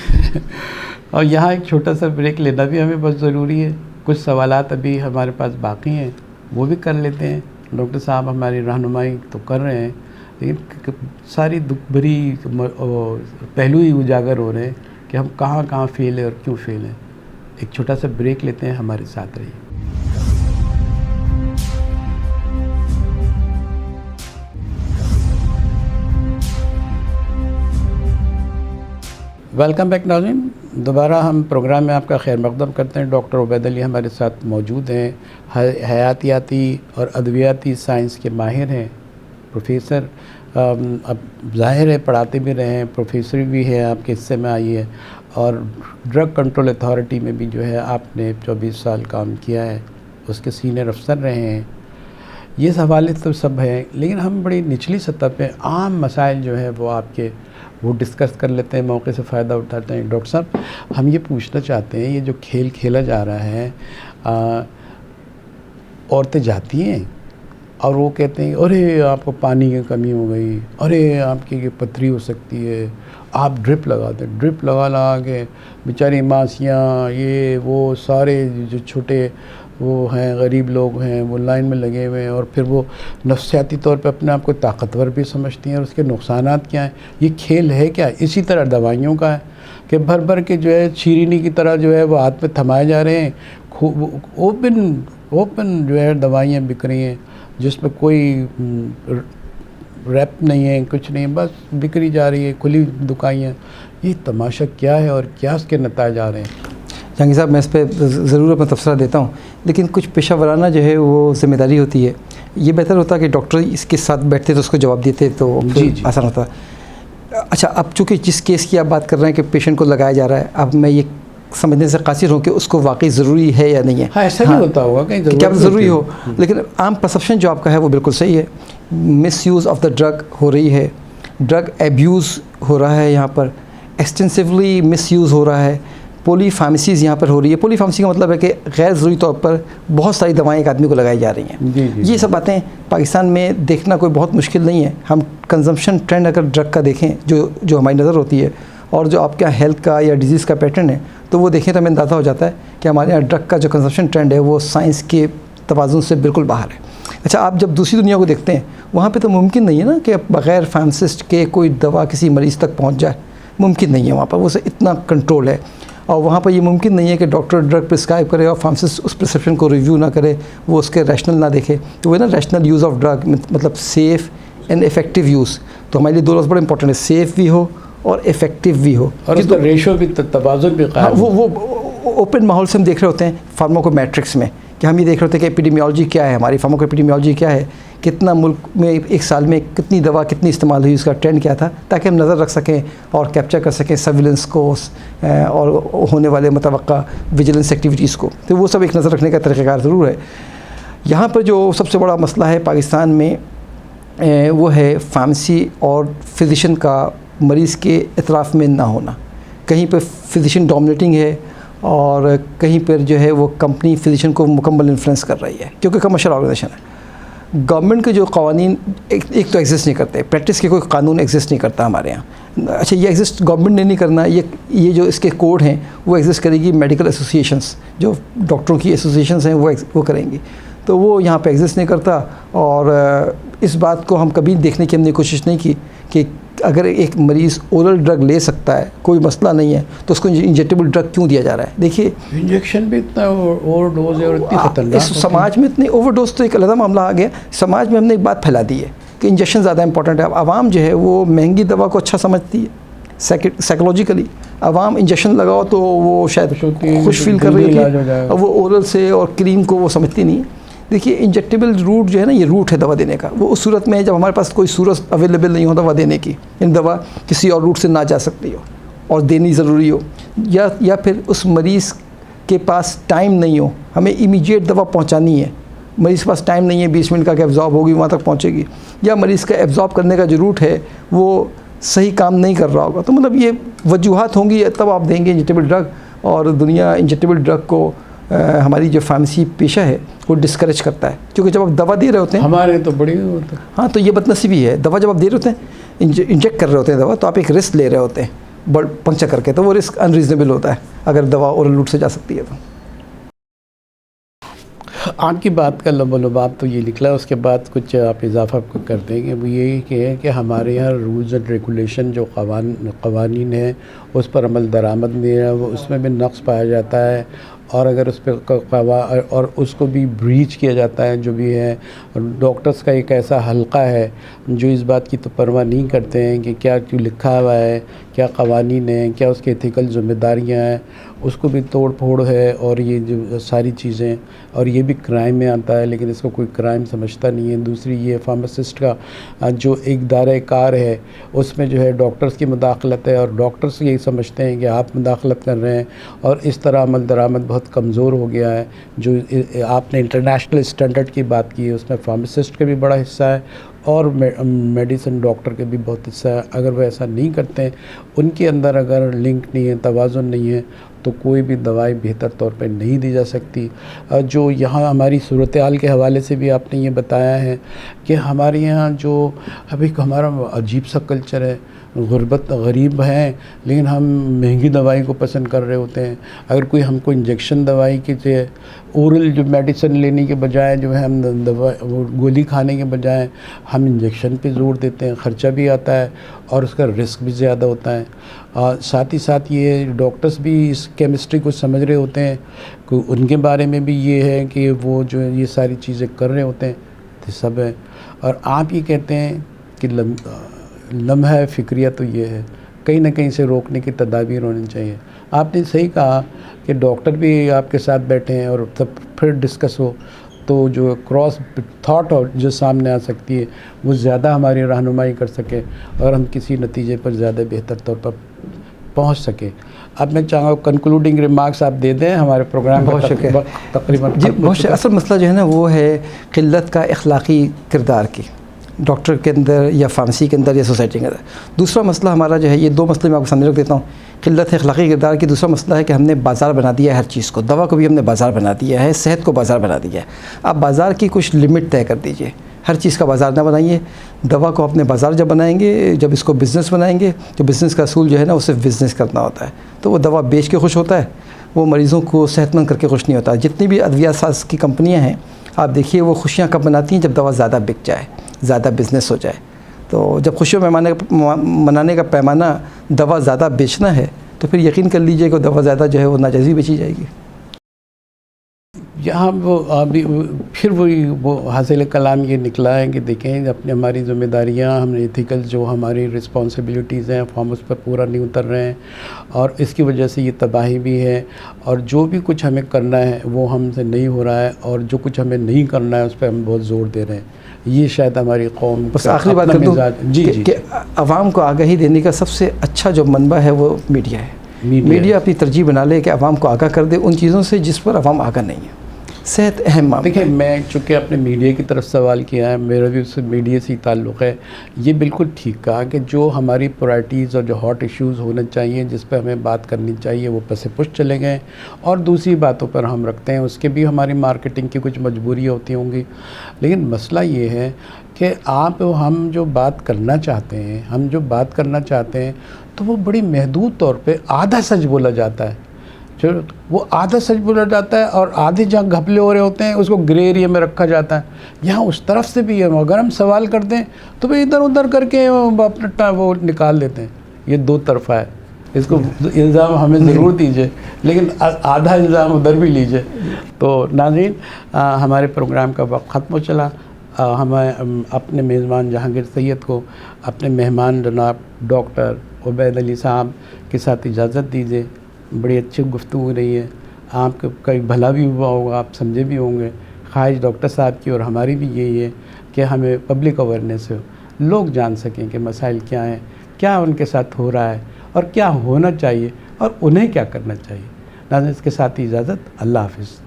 और यहाँ एक छोटा सा ब्रेक लेना भी हमें बहुत ज़रूरी है। कुछ सवालात अभी हमारे पास बाकी हैं, वो भी कर लेते हैं। डॉक्टर साहब हमारी रहनुमाई तो कर रहे हैं, लेकिन सारी दुख भरी पहलू ही उजागर हो रहे हैं कि हम कहाँ फेल हैं और क्यों फेल हैं। एक छोटा सा ब्रेक लेते हैं, हमारे साथ रहिए। वेलकम बैक नाज़रीन, दोबारा हम प्रोग्राम में आपका खैर मक़दम करते हैं। डॉक्टर उबैद अली हमारे साथ मौजूद हैं, हयातियाती और अद्वियाती साइंस के माहिर हैं, प्रोफेसर। अब ज़ाहिर है पढ़ाते भी रहे हैं, प्रोफेसर भी है, आपके हिस्से में आई है, और ड्रग कंट्रोल अथॉरिटी में भी जो है आपने 24 साल काम किया है, उसके सीनियर अफसर रहे हैं। ये हवाले तो सब हैं, लेकिन हम बड़ी निचली सतह पे आम मसाइल जो है वो आपके वो डिस्कस कर लेते हैं, मौके से फ़ायदा उठाते हैं। डॉक्टर साहब, हम ये पूछना चाहते हैं, ये जो खेल खेला जा रहा है, औरतें जाती हैं और वो कहते हैं अरे आपको पानी की कमी हो गई, अरे आपकी ये पथरी हो सकती है, आप ड्रिप लगा दें। ड्रिप लगा के बेचारी मासियाँ, ये वो सारे जो छोटे वो हैं, गरीब लोग हैं, वो लाइन में लगे हुए हैं, और फिर वो नफ्सियाती तौर पे अपने आप को ताकतवर भी समझती हैं। और उसके नुकसानात क्या हैं? ये खेल है क्या? इसी तरह दवाइयों का है कि भर भर के जो है शीरीनी की तरह जो है वो हाथ में थमाए जा रहे हैं। ओपन जो है दवाइयाँ बिक रही हैं, जिसमें कोई रैप नहीं है, कुछ नहीं, बस बिक्री जा रही है, खुली दुकानें। ये तमाशा क्या है और क्या इसके नतीजे आ रहे हैं? जहांगीर साहब, मैं इस पर ज़रूर अपना तबसरा देता हूँ, लेकिन कुछ पेशा वराना जो है वो ज़िम्मेदारी होती है। ये बेहतर होता कि डॉक्टर इसके साथ बैठते तो उसको जवाब देते तो आसान होता। अच्छा, अब चूँकि जिस केस की आप बात कर रहे हैं कि पेशेंट को लगाया जा रहा है, अब मैं ये समझने से कासिर हूँ कि उसको वाकई ज़रूरी है या नहीं है। हाँ, ऐसा भी होता होगा कहीं क्या ज़रूरी हो, लेकिन आम परसेप्शन जो आपका है वो बिल्कुल सही है। मिसयूज़ ऑफ द ड्रग हो रही है, ड्रग एब्यूज़ हो रहा है, यहाँ पर एक्सटेंसिवली मिसयूज़ हो रहा है, पॉलीफार्मेसीज़ यहाँ पर हो रही है। पॉलीफार्मेसी का मतलब है कि गैर ज़रूरी तौर पर बहुत सारी दवाएं एक आदमी को लगाई जा रही हैं। जी। ये सब बातें पाकिस्तान में देखना कोई बहुत मुश्किल नहीं है। हम कंजम्पशन ट्रेंड अगर ड्रग का देखें, जो हमारी नज़र होती है, और जो आपके यहाँ हेल्थ का या डिजीज़ का पैटर्न है, तो वो देखें तो हमें अंदाज़ा हो जाता है कि हमारे यहाँ ड्रग का जो कंजम्पशन ट्रेंड है वो साइंस के तवाज़ुन से बिल्कुल बाहर है। अच्छा, आप जब दूसरी दुनिया को देखते हैं, वहाँ पे तो मुमकिन नहीं है ना कि बग़ैर फार्मासिस्ट के कोई दवा किसी मरीज़ तक पहुँच जाए, मुमकिन नहीं है। वहाँ पर वो से इतना कंट्रोल है, और वहाँ पर ये मुमकिन नहीं है कि डॉक्टर ड्रग प्रिस्क्राइब करे और फार्मासिस्ट उस प्रिस्क्रिप्शन को रिव्यू ना करे, वो उसके रैशनल ना देखे। तो वो ना रैशनल यूज़ ऑफ ड्रग मतलब सेफ़ एंड इफ़ेक्टिव यूज़, तो हमारे लिए दो लफ्ज़ बड़े इंपॉर्टेंट है, सेफ़ भी हो और इफ़ेक्टिव भी हो, और उसका रेशो भी, तवाज़ुन भी कायम। वो ओपन माहौल से हम देख रहे होते हैं फार्माकोमेट्रिक्स में, कि हम ये देख रहे होते हैं कि एपिडेमियोलॉजी क्या है, हमारी फार्माकोएपिडेमियोलॉजी क्या है, कितना मुल्क में एक साल में कितनी दवा कितनी इस्तेमाल हुई, उसका ट्रेंड क्या था, ताकि हम नज़र रख सकें और कैप्चर कर सकें सर्विलेंस को और होने वाले मुतवक्का विजिलेंस एक्टिविटीज़ को। तो वो सब एक नज़र रखने का तरीक़ाकार ज़रूर है। यहाँ पर जो सबसे बड़ा मसला है पाकिस्तान में वो है फार्मेसी और फिजिशियन का मरीज़ के इतराफ़ में ना होना। कहीं पर फिजिशियन डोमिनेटिंग है और कहीं पर जो है वो कंपनी फिजिशियन को मुकम्मल इन्फ्लुएंस कर रही है, क्योंकि कमर्शियल ऑर्गेनाइजेशन है। गवर्नमेंट के जो कवानीन एक तो एग्जिस्ट नहीं करते, प्रैक्टिस के कोई कानून एग्जिस्ट नहीं करता हमारे यहाँ। अच्छा, ये एग्जिस्ट गवर्नमेंट ने नहीं करना, ये जो इसके कोड हैं वो एग्जिस्ट करेगी मेडिकल एसोसिएशंस, जो डॉक्टरों की एसोसिएशंस हैं वो करेंगी, तो वो यहाँ पे एग्जिस्ट नहीं करता। और इस बात को हम कभी देखने की हमने कोशिश नहीं की कि अगर एक मरीज़ ओरल ड्रग ले सकता है, कोई मसला नहीं है, तो उसको इंजेक्टेबल ड्रग क्यों दिया जा रहा है। देखिए, इंजेक्शन भी इतना ओवरडोज है और इतनी खतरनाक इस समाज में इतनी ओवरडोज तो एक अलग मामला आ गया। समाज में हमने एक बात फैला दी है कि इंजेक्शन ज़्यादा इंपॉर्टेंट है। अब आवाम जो है वो महंगी दवा को अच्छा समझती है, साइकोलॉजिकली आवाम इंजेक्शन लगाओ तो वो शायद खुश फील कर रही है, और वो ओरल से और क्रीम को वो समझती नहीं है। देखिए, इंजेक्टेबल रूट जो है ना, ये रूट है दवा देने का। वो उस सूरत में जब हमारे पास कोई सूरत अवेलेबल नहीं हो दवा देने की, इन दवा किसी और रूट से ना जा सकती हो और देनी ज़रूरी हो, या फिर उस मरीज़ के पास टाइम नहीं हो, हमें इमीडिएट दवा पहुंचानी है, मरीज़ के पास टाइम नहीं है 20 मिनट का कि एब्जॉर्ब होगी वहाँ तक पहुँचेगी, या मरीज़ का एब्जॉर्ब करने का जो रूट है वो सही काम नहीं कर रहा होगा, तो मतलब ये वजूहात होंगी, तब आप देंगे इंजेक्टेबल ड्रग। और दुनिया इंजेक्टेबल ड्रग को हमारी जो फार्मेसी पेशा है वो डिस्करेज करता है, क्योंकि जब आप दवा दे रहे होते हैं, हमारे तो बड़ी होता है। हाँ, तो ये बदनसीबी है। दवा जब आप दे रहे होते हैं, इंजेक्ट कर रहे होते हैं दवा, तो आप एक रिस्क ले रहे होते हैं पंक्चर करके, तो वो रिस्क अनरीजनेबल होता है अगर दवा ओरल रूट से जा सकती है तो। आँख की बात का लबोलबाब तो ये निकला, उसके बाद कुछ आप इजाफा कर देंगे। वो यही कि हमारे यहाँ रूल्स एंड रेगुलेशन जो कवानीन है उस पर अमल दरामद नहीं है, वो उसमें भी नक्स पाया जाता है, और अगर उस पर और उसको भी ब्रीच किया जाता है जो भी है। डॉक्टर्स का एक ऐसा हल्का है जो इस बात की तो परवाह नहीं करते हैं कि क्या क्यों लिखा हुआ है, क्या कवानीन है, क्या उसकी एथिकल जिम्मेदारियाँ हैं, उसको भी तोड़ फोड़ है। और ये जो सारी चीज़ें, और ये भी क्राइम में आता है, लेकिन इसको कोई क्राइम समझता नहीं है। दूसरी ये फार्मासिस्ट का जो एक दायरे कार है उसमें जो है डॉक्टर्स की मुदाखलत है, और डॉक्टर्स यही समझते हैं कि आप मुदाखलत कर रहे हैं, और इस तरह अमल दरामद बहुत कमज़ोर हो गया है। जो आपने इंटरनेशनल स्टैंडर्ड की बात की है, उसमें फार्मासिस्ट का भी बड़ा हिस्सा है और मेडिसिन डॉक्टर के भी बहुत हिस्सा है। अगर वो ऐसा नहीं करते हैं, उनके अंदर अगर लिंक नहीं है, तवाज़ुन नहीं है, तो कोई भी दवाई बेहतर तौर पे नहीं दी जा सकती। जो यहाँ हमारी सूरत हाल के हवाले से भी आपने ये बताया है कि हमारे यहाँ जो अभी हमारा अजीब सा कल्चर है, गुर्बत गरीब हैं लेकिन हम महंगी दवाई को पसंद कर रहे होते हैं। अगर कोई हमको इंजेक्शन दवाई की से ओरल जो मेडिसिन लेने के बजाय जो है हम दवा गोली खाने के बजाय हम इंजेक्शन पे ज़ोर देते हैं, ख़र्चा भी आता है और उसका रिस्क भी ज़्यादा होता है। साथ ही साथ ये डॉक्टर्स भी इस केमिस्ट्री को समझ रहे होते हैं कि उनके बारे में भी ये है कि वो जो ये सारी चीज़ें कर रहे होते हैं तो सब है। और आप ये कहते हैं कि लम्हा फ़िक्रिया तो ये है, कहीं ना कहीं से रोकने की तदाबीर होनी चाहिए। आपने सही कहा कि डॉक्टर भी आपके साथ बैठे हैं और तब फिर डिस्कस हो तो जो क्रॉस थॉट और जो सामने आ सकती है वो ज़्यादा हमारी रहनुमाई कर सके और हम किसी नतीजे पर ज़्यादा बेहतर तौर पर पहुंच सके। अब मैं चाहूँगा कंक्लूडिंग रिमार्क्स आप दे दें हमारे प्रोग्राम। बहुत शुक्रिया। तकरीबन जी, बहुत असल मसला जो है ना वो है क़िल्लत का अखलाक़ी किरदार की, डॉक्टर के अंदर या फार्मेसी के अंदर या सोसाइटी के अंदर। दूसरा मसला हमारा जो है, ये दो मसले मैं आपको सामने रख देता हूँ, क़िल्लत अखलाक़ी किरदार की। दूसरा मसला है कि हमने बाज़ार बना दिया है हर चीज़ को, दवा को भी हमने बाज़ार बना दिया है, सेहत को बाज़ार बना दिया है। आप बाज़ार की कुछ लिमिट तय कर दीजिए, हर चीज़ का बाज़ार ना बनाइए। दवा को अपने बाज़ार जब बनाएंगे, जब इसको बिज़नेस बनाएंगे, तो बिज़नेस का असूल जो है ना उसे बिज़नेस करना होता है, तो वो दवा बेच के खुश होता है, वो मरीज़ों को सेहतमंद करके खुश नहीं होता। जितनी भी अद्वियात साज की कंपनियाँ हैं आप देखिए वो खुशियाँ कब मनाती हैं, जब दवा ज़्यादा बिक जाए, ज़्यादा बिज़नेस हो जाए। तो जब खुशियों मनाने का पैमाना दवा ज़्यादा बेचना है तो फिर यकीन कर लीजिए कि दवा ज़्यादा जो है वो नाजायज़ बेची जाएगी। यहाँ वो अभी फिर वही वो हासिल कलाम ये निकला है कि देखें अपनी हमारी ज़िम्मेदारियाँ, हम एथिकल जो हमारी रिस्पॉन्सिबिलिटीज़ हैं हम उस पर पूरा नहीं उतर रहे हैं और इसकी वजह से ये तबाही भी है। और जो भी कुछ हमें करना है वो हमसे नहीं हो रहा है और जो कुछ हमें नहीं करना है उस पर हम बहुत ज़ोर दे रहे हैं। ये शायद हमारी कौम बस आखिरी बात कर दूँ कि आवाम को आगाही देने का सबसे अच्छा जो मनबा है वो मीडिया है। मीडिया अपनी तरजीह बना ले कि आवाम को आगाह कर दे उन चीज़ों से जिस पर आवाम आगाह नहीं है। सेहत अहम मामला देखिए, है। मैं चूँकि आपने मीडिया की तरफ सवाल किया है, मेरा भी उससे मीडिया से ही ताल्लुक़ है। ये बिल्कुल ठीक कहा कि जो हमारी प्रायोरिटीज़ और जो हॉट इश्यूज़ होने चाहिए, जिस पे हमें बात करनी चाहिए, वो पसे-पुश चले गए और दूसरी बातों पर हम रखते हैं। उसके भी हमारी मार्केटिंग की कुछ मजबूरियाँ होती होंगी। लेकिन मसला ये है कि हम जो बात करना चाहते हैं, तो वो बड़ी महदूद तौर पे आधा सच बोला जाता है। जो वो आधा सच बोला जाता है और आधे जहाँ घपले हो रहे होते हैं, उसको ग्रे एरिया में रखा जाता है। यहाँ उस तरफ से भी है, अगर हम सवाल करते हैं तो वे इधर उधर करके अपना वो निकाल देते हैं। ये दो तरफा है, इसको इल्ज़ाम हमें ज़रूर दीजिए, लेकिन आधा इल्ज़ाम उधर भी लीजिए। तो नाज़रीन, हमारे प्रोग्राम का वक्त ख़त्म हो चला। हमें अपने मेज़बान जहांगीर सैयद को अपने मेहमान जनाब डॉक्टर उबैद अली साहब के साथ इजाज़त दीजिए। बड़ी अच्छी गुफ्तगू रही है, आपका कई भला भी हुआ होगा, आप समझे भी होंगे। ख्वाहिश डॉक्टर साहब की और हमारी भी यही है कि हमें पब्लिक अवेयरनेस हो, लोग जान सकें कि मसाइल क्या हैं, क्या उनके साथ हो रहा है और क्या होना चाहिए और उन्हें क्या करना चाहिए। नाज़रीन, इसके साथ ही इजाज़त, अल्लाह हाफ़िज़।